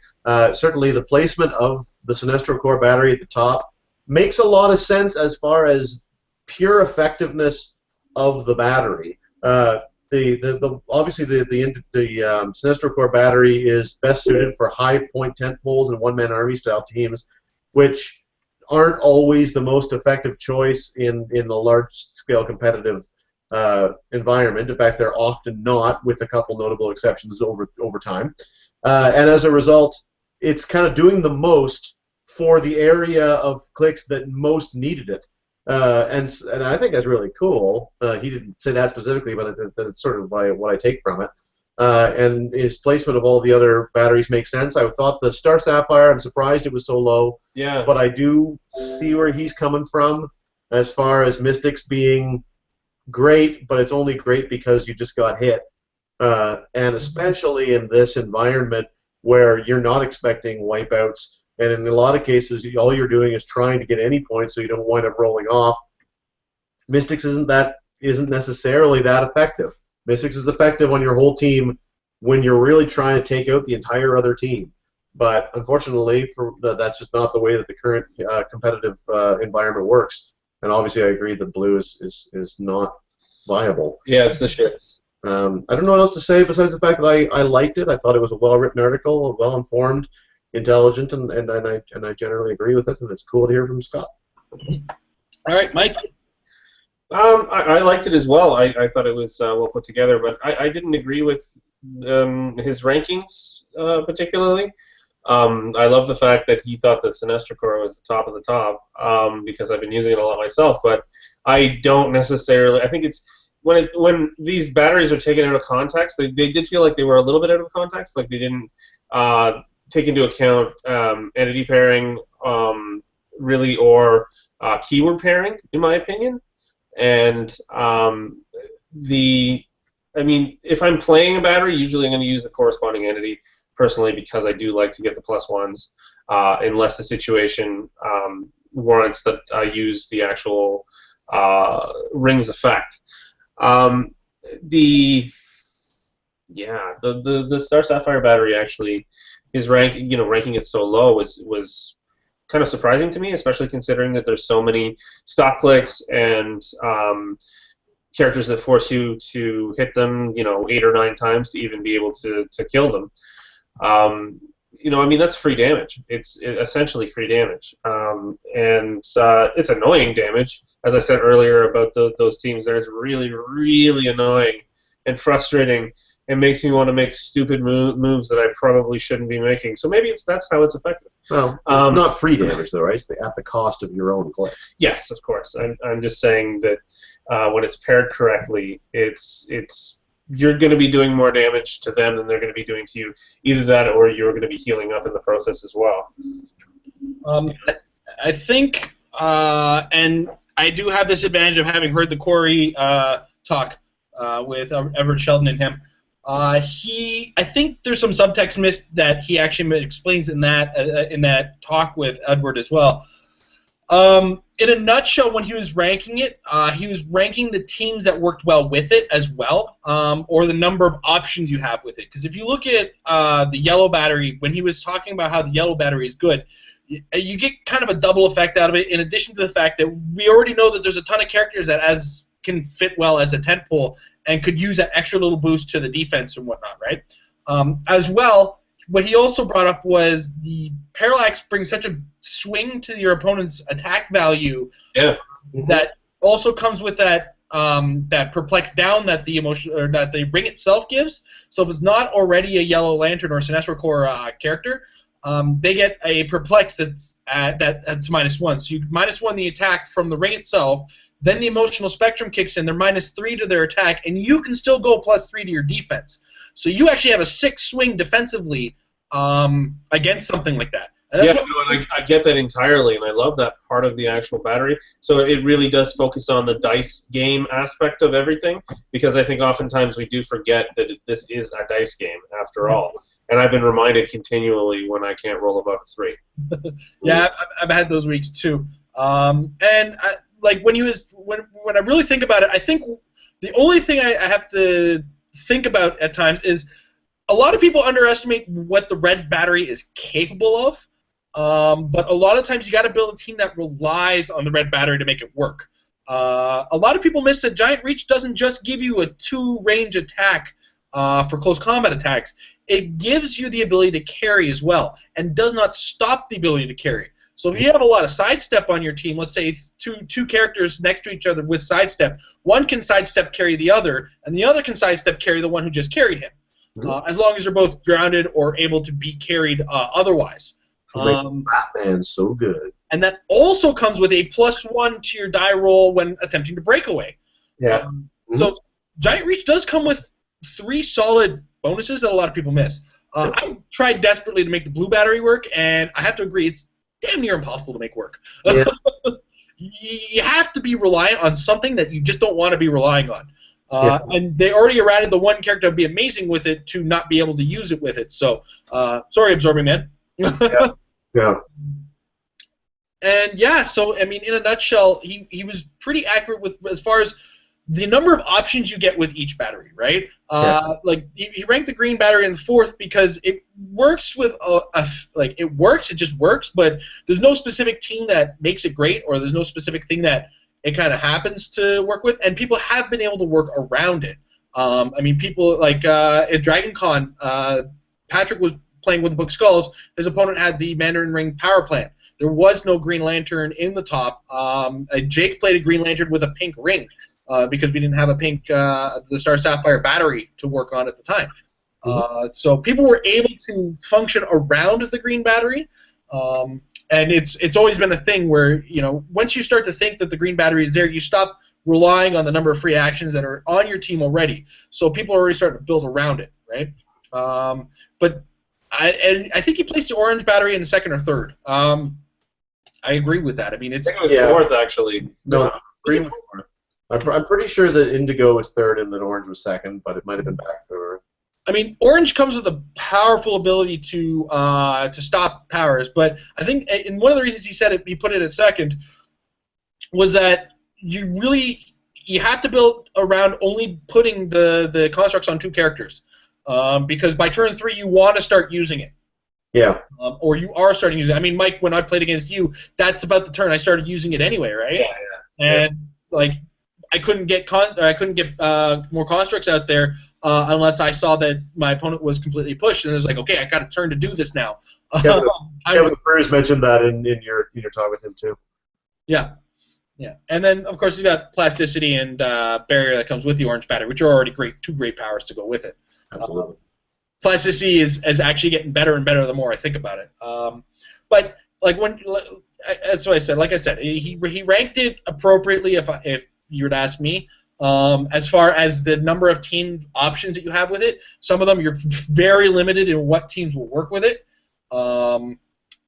Certainly the placement of the Sinestro Core battery at the top makes a lot of sense as far as pure effectiveness of the battery. Obviously the Sinestro Core battery is best suited for high point tent poles and one-man army style teams, which aren't always the most effective choice in the large-scale competitive environment. In fact, they're often not, with a couple notable exceptions over time. And as a result, it's kind of doing the most for the area of clicks that most needed it. And I think that's really cool. He didn't say that specifically, but that's sort of what I take from it. And his placement of all the other batteries makes sense. I thought the Star Sapphire, I'm surprised it was so low. Yeah. But I do see where he's coming from as far as Mystics being great, but it's only great because you just got hit. And especially in this environment where you're not expecting wipeouts, and in a lot of cases, all you're doing is trying to get any points so you don't wind up rolling off. Mystics isn't necessarily that effective. Mystics is effective on your whole team when you're really trying to take out the entire other team. But unfortunately, that's just not the way that the current competitive environment works. And obviously, I agree that blue is not viable. Yeah, it's the shits. I don't know what else to say besides the fact that I liked it. I thought it was a well-written article, well-informed, intelligent, and I generally agree with it, and it's cool to hear from Scott. All right, Mike. I liked it as well. I thought it was well put together, but I didn't agree with his rankings particularly. I love the fact that he thought that Sinestro Corps was the top of the top because I've been using it a lot myself, but I don't necessarily. I think it's when these batteries are taken out of context, they did feel like they were a little bit out of context, like they didn't take into account entity pairing really or keyword pairing, in my opinion. And if I'm playing a battery, usually I'm going to use the corresponding entity personally because I do like to get the +1s unless the situation warrants that I use the actual rings effect. The Star Sapphire battery actually, his ranking it so low was kind of surprising to me, especially considering that there's so many stock clicks and characters that force you to hit them, 8 or 9 times to even be able to kill them. That's free damage. It's essentially free damage, and it's annoying damage. As I said earlier about those teams, there, it's really, really annoying and frustrating. It makes me want to make stupid moves that I probably shouldn't be making. So maybe that's how it's effective. Well, it's not free damage, though, right? It's at the cost of your own clicks. Yes, of course. I'm just saying that when it's paired correctly, it's you're going to be doing more damage to them than they're going to be doing to you. Either that, or you're going to be healing up in the process as well. I think, and I do have this advantage of having heard the Corey talk with Everett Sheldon and him. I think there's some subtext missed that he actually explains in that talk with Edward as well. In a nutshell, when he was ranking it, he was ranking the teams that worked well with it as well, or the number of options you have with it. Because if you look at the yellow battery, when he was talking about how the yellow battery is good, you get kind of a double effect out of it, in addition to the fact that we already know that there's a ton of characters that can fit well as a tentpole and could use that extra little boost to the defense and whatnot, right? As well, what he also brought up was the parallax brings such a swing to your opponent's attack value that also comes with that perplex down that the emotion or that the ring itself gives. So if it's not already a Yellow Lantern or Sinestro Corps character, they get a perplex that's -1. So you -1 the attack from the ring itself. Then the emotional spectrum kicks in. They're -3 to their attack, and you can still go +3 to your defense. So you actually have a 6 swing defensively against something like that. And I get that entirely, and I love that part of the actual battery. So it really does focus on the dice game aspect of everything, because I think oftentimes we do forget that this is a dice game after all. And I've been reminded continually when I can't roll above a 3. Yeah, I've had those weeks too. When I really think about it, I think the only thing I have to think about at times is a lot of people underestimate what the red battery is capable of, but a lot of times you got to build a team that relies on the red battery to make it work. A lot of people miss that Giant Reach doesn't just give you a 2-range attack for close combat attacks. It gives you the ability to carry as well, and does not stop the ability to carry. So if you have a lot of sidestep on your team, let's say two characters next to each other with sidestep, one can sidestep carry the other, and the other can sidestep carry the one who just carried him, as long as they're both grounded or able to be carried otherwise. Batman so good. And that also comes with a +1 to your die roll when attempting to break away. Yeah. So Giant Reach does come with 3 solid bonuses that a lot of people miss. I've tried desperately to make the blue battery work, and I have to agree, it's damn near impossible to make work. Yeah. You have to be reliant on something that you just don't want to be relying on. And they already errated the one character that would be amazing with it to not be able to use it with it. So, sorry, Absorbing Man. Yeah. And yeah, so I mean, in a nutshell, he was pretty accurate with as far as the number of options you get with each battery, right? Like he ranked the green battery in the 4th because it works with it works, it just works, but there's no specific team that makes it great, or there's no specific thing that it kind of happens to work with, and people have been able to work around it. I mean, people like at Dragon Con, Patrick was playing with the Book Skulls. His opponent had the Mandarin Ring power plant. There was no Green Lantern in the top. Jake played a Green Lantern with a pink ring because we didn't have a pink the Star Sapphire battery to work on at the time. So people were able to function around the green battery. And it's always been a thing where, once you start to think that the green battery is there, you stop relying on the number of free actions that are on your team already. So people are already starting to build around it, right? But I think he placed the orange battery in the second or third. I agree with that. I mean, it's... I think it was fourth, actually. No, green. I'm pretty sure that indigo was third and that orange was second, but it might have been back third. I mean, orange comes with a powerful ability to stop powers, but I think, and one of the reasons he put it at second, was that you have to build around only putting the constructs on 2 characters, because by turn 3 you want to start using it. Yeah. Or you are starting using it. I mean, Mike, when I played against you, that's about the turn I started using it anyway, right? Yeah. And like, I couldn't get more constructs out there unless I saw that my opponent was completely pushed, and it was like, okay, I got a turn to do this now. Kevin Furs mentioned that in your talk with him too. Yeah. And then of course you got plasticity and barrier that comes with the orange battery, which are already great, 2 great powers to go with it. Absolutely. Plasticity is actually getting better and better the more I think about it. But like that's what I said. Like I said, he ranked it appropriately if you were to ask me. As far as the number of team options that you have with it, some of them you're very limited in what teams will work with it.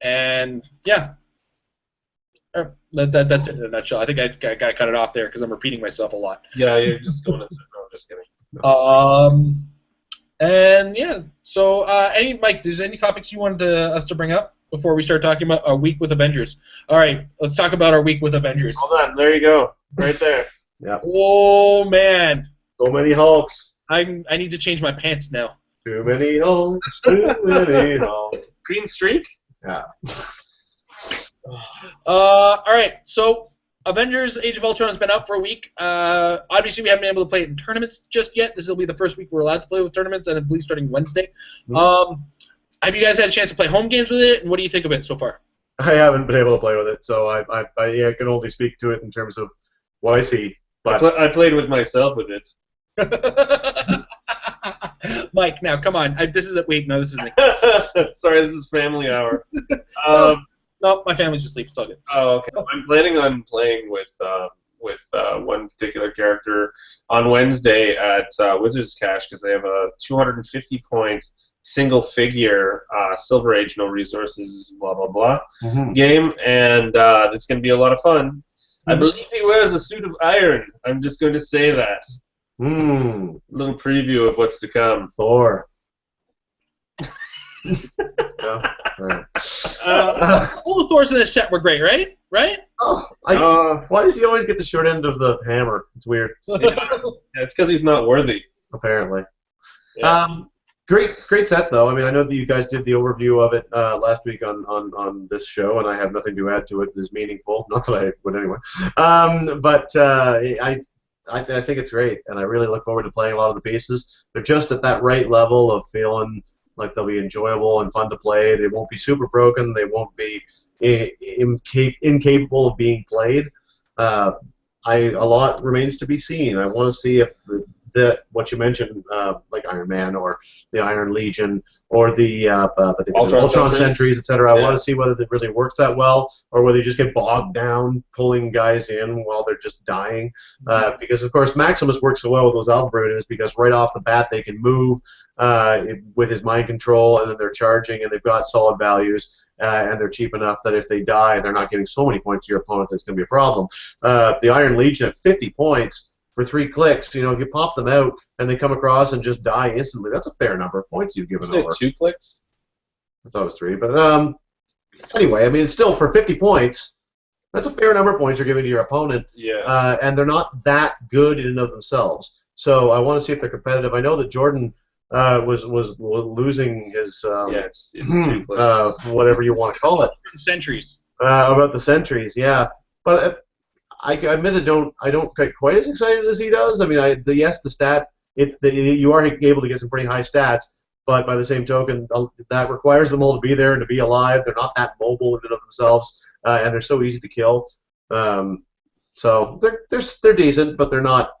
And yeah, that's it in a nutshell. I think I got to cut it off there because I'm repeating myself a lot. Yeah, you're just going into no, I'm just kidding. And yeah, so Mike, is there any topics you wanted us to bring up before we start talking about our week with Avengers? All right, let's talk about our week with Avengers. Hold on, there you go, right there. Yeah. Oh man. So many Hulks. I need to change my pants now. Too many Hulks. Too many Hulks. Green streak? Yeah. All right, so Avengers Age of Ultron has been out for a week. Obviously, we haven't been able to play it in tournaments just yet. This will be the first week we're allowed to play with tournaments, and I believe starting Wednesday. Mm-hmm. Have you guys had a chance to play home games with it, and what do you think of it so far? I haven't been able to play with it, so I can only speak to it in terms of what I see. But I played with myself with it. Mike, now come on. This isn't me. Sorry, this is family hour. No, my family's asleep. It's all good. Oh, okay. I'm planning on playing with one particular character on Wednesday at Wizards Cache because they have a 250-point single-figure Silver Age, no resources, blah blah blah game, and it's going to be a lot of fun. I believe he wears a suit of iron. I'm just going to say that. Little preview of what's to come. Thor. Yeah. Right. All the Thors in this set were great, right? Right? Oh, why does he always get the short end of the hammer? It's weird. Yeah, it's because he's not worthy. Apparently. Yeah. Great set though. I mean, I know that you guys did the overview of it last week on this show, and I have nothing to add to it that is meaningful. Not that I would anyway. But I think it's great, and I really look forward to playing a lot of the pieces. They're just at that right level of feeling like they'll be enjoyable and fun to play. They won't be super broken. They won't be incapable of being played. A lot remains to be seen. I want to see if what you mentioned, like Iron Man or the Iron Legion or the Ultron Sentries, etc. I want to see whether it really works that well, or whether you just get bogged down pulling guys in while they're just dying. Because of course Maximus works so well with those Alpha Brooders because right off the bat they can move with his mind control, and then they're charging, and they've got solid values. And they're cheap enough that if they die, they're not getting so many points to your opponent that's going to be a problem. The Iron Legion at 50 points for 3 clicks, if you pop them out and they come across and just die instantly, that's a fair number of points you've given over. 2 clicks? I thought it was 3, but anyway, I mean, it's still for 50 points. That's a fair number of points you're giving to your opponent. Yeah. And they're not that good in and of themselves. So I want to see if they're competitive. I know that Jordan was losing his it's 2 clicks. Whatever you want to call it. Sentries. About the sentries, yeah. But I admit I don't get quite as excited as he does. I mean, the stat you are able to get some pretty high stats, but by the same token, that requires them all to be there and to be alive. They're not that mobile in and of themselves, and they're so easy to kill. So they're decent, but they're not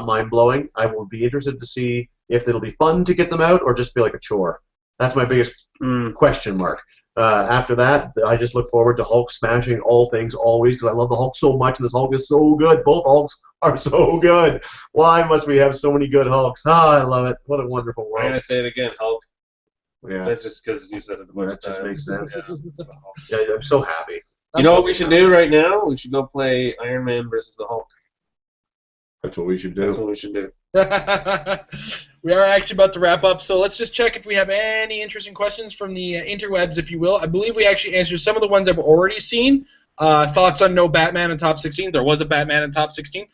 mind blowing. I will be interested to see if it'll be fun to get them out or just feel like a chore. That's my biggest question mark. After that, I just look forward to Hulk smashing all things always because I love the Hulk so much. This Hulk is so good. Both Hulks are so good. Why must we have so many good Hulks? I love it. What a wonderful world. I'm going to say it again, Hulk. Yeah. That's just because you said it a bunch of just times. makes sense. Yeah. Yeah, I'm so happy. You know what we should do right now? We should go play Iron Man versus the Hulk. That's what we should do. That's what we should do. We are actually about to wrap up, so let's just check if we have any interesting questions from the interwebs, if you will. I believe we actually answered some of the ones I've already seen. Thoughts on no Batman in top 16? There was a Batman in top 16.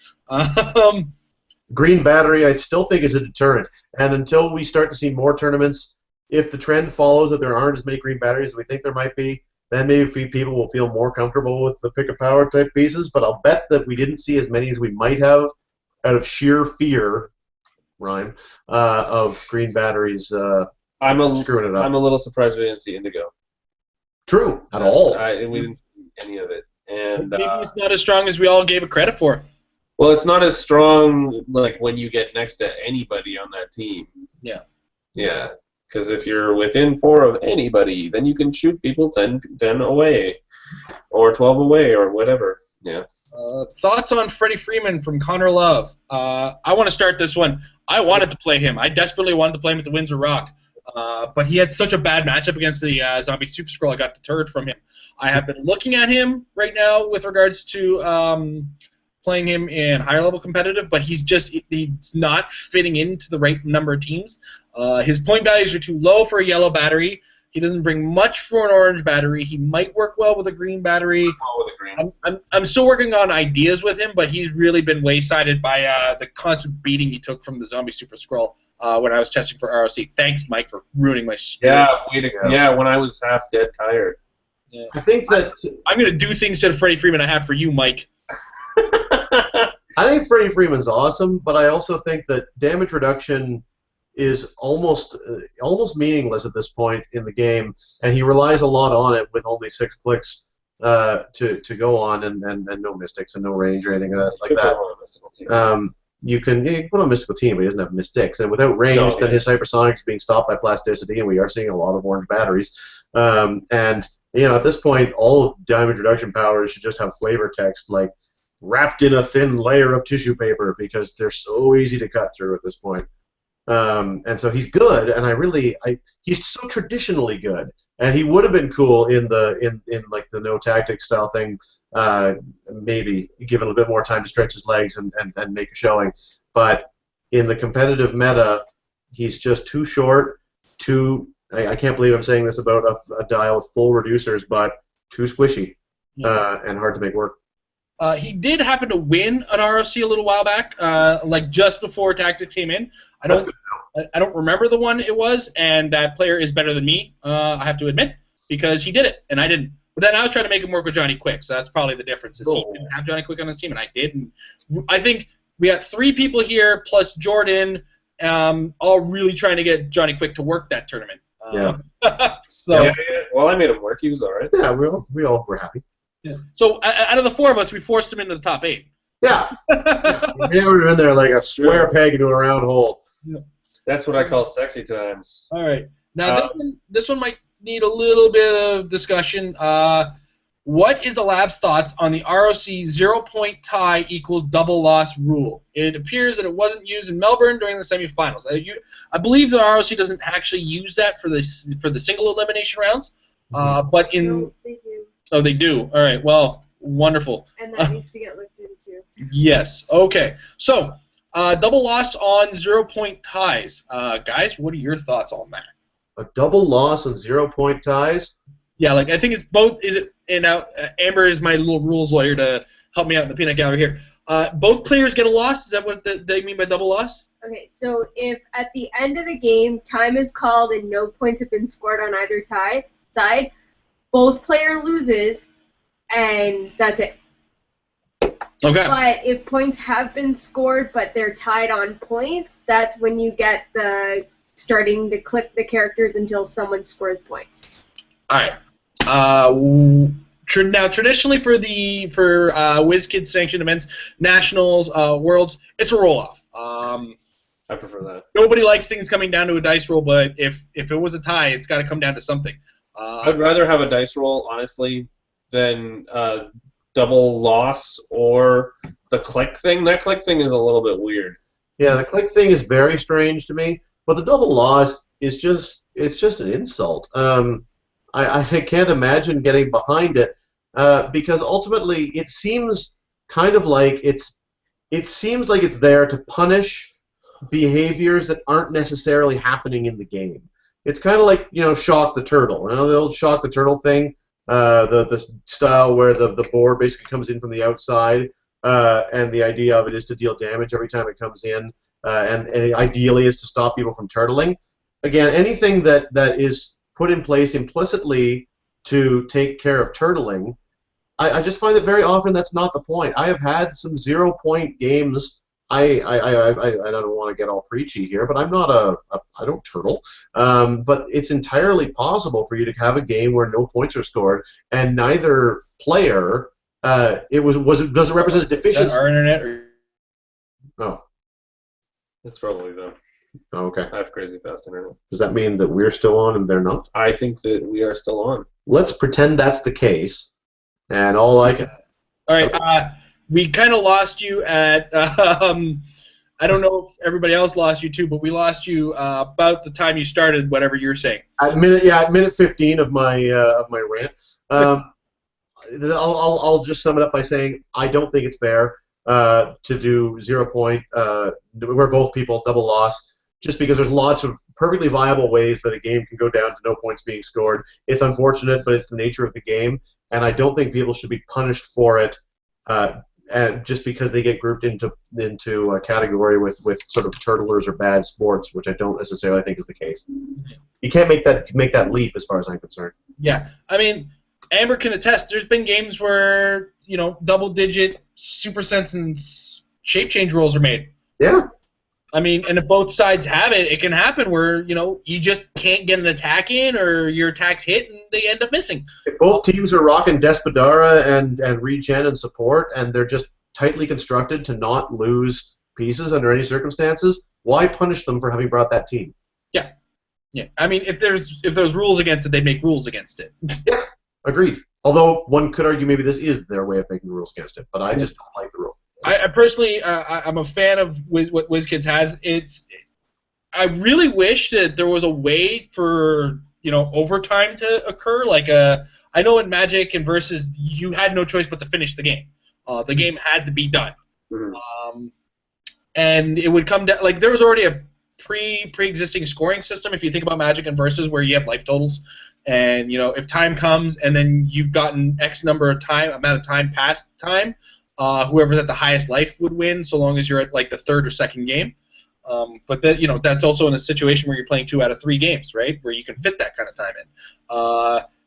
Green Battery, I still think, is a deterrent. And until we start to see more tournaments, if the trend follows that there aren't as many Green Batteries as we think there might be, then maybe people will feel more comfortable with the pick-a-power type pieces. But I'll bet that we didn't see as many as we might have out of sheer fear, of Green Batteries screwing it up. I'm a little surprised we didn't see Indigo. True, at all. We didn't see any of it. And maybe it's not as strong as we all gave it credit for. Well, it's not as strong like when you get next to anybody on that team. Yeah. Yeah, because if you're within 4 of anybody, then you can shoot people 10 away, or 12 away, or whatever. Yeah. Thoughts on Freddie Freeman from Connor Love? I want to start this one. I wanted to play him. I desperately wanted to play him at the Windsor Rock. But he had such a bad matchup against the Zombie Super Skrull, I got deterred from him. I have been looking at him right now with regards to playing him in higher level competitive, but he's not fitting into the right number of teams. His point values are too low for a yellow battery. He doesn't bring much for an orange battery. He might work well with a green battery. I'm still working on ideas with him, but he's really been waysided by the constant beating he took from the Zombie Super Skrull when I was testing for ROC. Thanks, Mike, for ruining my spirit. Yeah, when I was half dead tired. Yeah. I think that I'm going to do things to the Freddie Freeman I have for you, Mike. I think Freddie Freeman's awesome, but I also think that damage reduction is almost meaningless at this point in the game, and he relies a lot on it with only 6 clicks to go on, and no mystics and no range or anything like that. You can put on a mystical team, but he doesn't have mystics, and without range, then his hypersonics being stopped by plasticity, and we are seeing a lot of orange batteries. And at this point, all of damage reduction powers should just have flavor text like wrapped in a thin layer of tissue paper because they're so easy to cut through at this point. And so he's good, and he's so traditionally good, and he would have been cool in like the no tactics style thing, maybe give it a bit more time to stretch his legs and make a showing. But in the competitive meta, he's just too short, I can't believe I'm saying this about a dial with full reducers, but too squishy and hard to make work. He did happen to win an ROC a little while back, like just before Tactics came in. I don't remember the one it was, and that player is better than me, I have to admit, because he did it, and I didn't. But then I was trying to make him work with Johnny Quick, so that's probably the difference. Is he didn't have Johnny Quick on his team, and I did. And I think we got 3 people here, plus Jordan, all really trying to get Johnny Quick to work that tournament. So. Well, I made him work. He was all right. Yeah, we all were happy. Yeah. So out of the 4 of us, we forced him into the top 8. Yeah. He would have been there like a square peg into a round hole. Yeah. That's what I call sexy times. All right. Now this one might need a little bit of discussion. What is the lab's thoughts on the ROC 0-point tie equals double loss rule? It appears that it wasn't used in Melbourne during the semifinals. I believe the ROC doesn't actually use that for the single elimination rounds, but in No, they do. Oh, they do. All right. Well, wonderful. And that needs to get looked into. Yes. Okay. So, double loss on 0-point ties. Guys, what are your thoughts on that? A double loss on 0-point ties? Yeah, I think it's both. Is it? And now Amber is my little rules lawyer to help me out in the peanut gallery here. Both players get a loss. Is that what they mean by double loss? Okay, so if at the end of the game time is called and no points have been scored on either side, both player loses, and that's it. Okay. But if points have been scored but they're tied on points, that's when you get the starting to click the characters until someone scores points. All right. Now, traditionally for WizKids sanctioned events, nationals, worlds, it's a roll-off. I prefer that. Nobody likes things coming down to a dice roll, but if it was a tie, it's got to come down to something. I'd rather have a dice roll, honestly, than double loss or the click thing. That click thing is a little bit weird. Yeah, the click thing is very strange to me, but the double loss is just an insult. I can't imagine getting behind it because ultimately it seems kind of like it's there to punish behaviors that aren't necessarily happening in the game. It's kind of like, shock the turtle. The old shock the turtle thing, the style where the board basically comes in from the outside, and the idea of it is to deal damage every time it comes in, and ideally is to stop people from turtling. Again, anything that is put in place implicitly to take care of turtling, I just find that very often that's not the point. I have had some 0-point games. I don't want to get all preachy here, but I'm not I don't turtle. But it's entirely possible for you to have a game where no points are scored and neither player does it represent a deficiency? Is that our internet? Or... No. It's probably them. Oh, okay. I have crazy fast internet. Does that mean that we're still on and they're not? I think that we are still on. Let's pretend that's the case, and all I can. All right. We kind of lost you at. I don't know if everybody else lost you too, but we lost you about the time you started whatever you're saying. At minute 15 of my rant. I'll just sum it up by saying I don't think it's fair to do 0 point where both people double loss, just because there's lots of perfectly viable ways that a game can go down to no points being scored. It's unfortunate, but it's the nature of the game, and I don't think people should be punished for it just because they get grouped into a category with sort of turtlers or bad sports, which I don't necessarily think is the case. You can't make that leap as far as I'm concerned. Yeah, I mean, Amber can attest. There's been games where double-digit super sense and shape change rolls are made. Yeah. I mean, and if both sides have it, it can happen where, you just can't get an attack in or your attacks hit and they end up missing. If both teams are rocking Despadara and regen and support and they're just tightly constructed to not lose pieces under any circumstances, why punish them for having brought that team? Yeah. Yeah. I mean, if there's rules against it, they make rules against it. Yeah, agreed. Although one could argue maybe this is their way of making rules against it, but I just don't like the rule. I personally, I'm a fan of what WizKids has. I really wish that there was a way for overtime to occur. Like I know in Magic and Versus, you had no choice but to finish the game. The game had to be done, and it would come down. Like there was already a pre-existing scoring system. If you think about Magic and Versus, where you have life totals, and if time comes and then you've gotten X amount of time past time. Whoever's at the highest life would win, so long as you're at like the third or second game. But that that's also in a situation where you're playing 2 out of 3 games, right? Where you can fit that kind of time in.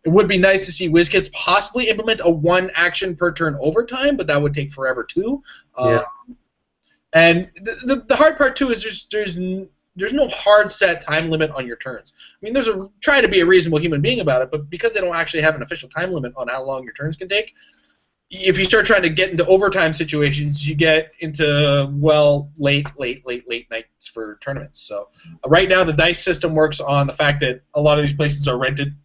It would be nice to see WizKids possibly implement a 1 action per turn overtime, but that would take forever too. And the hard part too is there's no hard set time limit on your turns. I mean, try to be a reasonable human being about it, but because they don't actually have an official time limit on how long your turns can take. If you start trying to get into overtime situations, you get into, late nights for tournaments. So right now the dice system works on the fact that a lot of these places are rented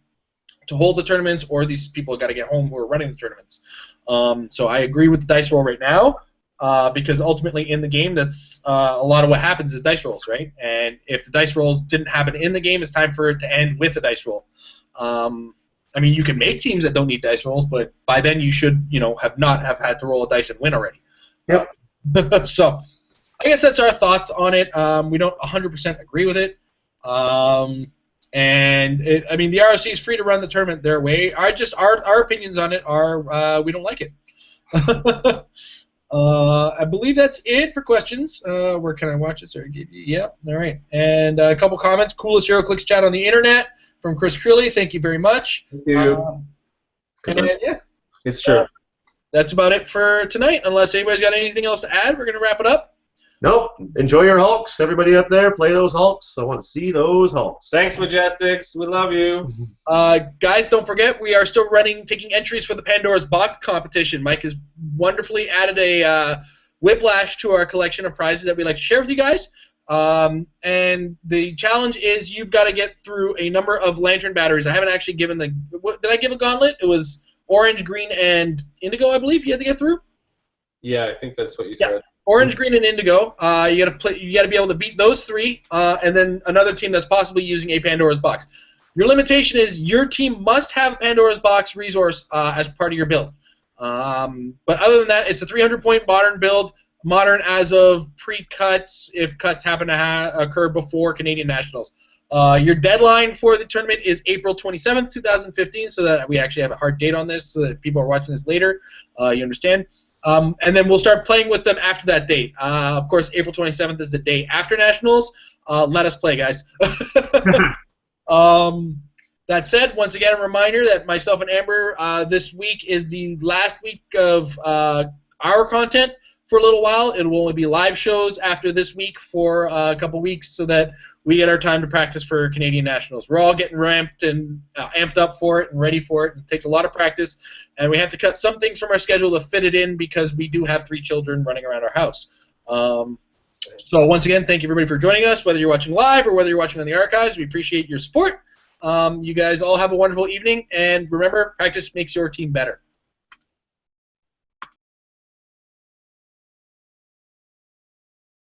to hold the tournaments, or these people got to get home who are running the tournaments. So I agree with the dice roll right now because ultimately in the game, that's a lot of what happens is dice rolls, right? And if the dice rolls didn't happen in the game, it's time for it to end with a dice roll. I mean, you can make teams that don't need dice rolls, but by then you should, have had to roll a dice and win already. Yep. So, I guess that's our thoughts on it. We don't 100% agree with it. The ROC is free to run the tournament their way. Our opinions on it are we don't like it. I believe that's it for questions. Where can I watch it? Sorry, yeah, all right. And a couple comments. Coolest Heroclix chat on the internet from Chris Crilly. Thank you very much. Thank you. Yeah. It's true. that's about it for tonight. Unless anybody's got anything else to add, we're going to wrap it up. Nope. Enjoy your Hulks. Everybody out there, play those Hulks. I want to see those Hulks. Thanks, Majestics. We love you. Guys, don't forget, we are still taking entries for the Pandora's Box competition. Mike has wonderfully added a whiplash to our collection of prizes that we like to share with you guys. And the challenge is you've got to get through a number of lantern batteries. I haven't actually given did I give a gauntlet? It was orange, green, and indigo, I believe you had to get through. Yeah, I think that's what you said. Orange, green, and indigo. You got to be able to beat those three, and then another team that's possibly using a Pandora's Box. Your limitation is your team must have a Pandora's Box resource as part of your build. But other than that, it's a 300-point modern build. Modern as of pre-cuts, if cuts happen to occur before Canadian Nationals. Your deadline for the tournament is April 27th, 2015, so that we actually have a hard date on this, so that if people are watching this later, you understand. And then we'll start playing with them after that date. Of course, April 27th is the day after Nationals. Let us play, guys. That said, once again, a reminder that myself and Amber, this week is the last week of our content for a little while. It will only be live shows after this week for a couple weeks so that we get our time to practice for Canadian Nationals. We're all getting ramped and amped up for it and ready for it. It takes a lot of practice, and we have to cut some things from our schedule to fit it in because we do have 3 children running around our house. So once again, thank you everybody for joining us, whether you're watching live or whether you're watching on the archives. We appreciate your support. You guys all have a wonderful evening, and remember, practice makes your team better.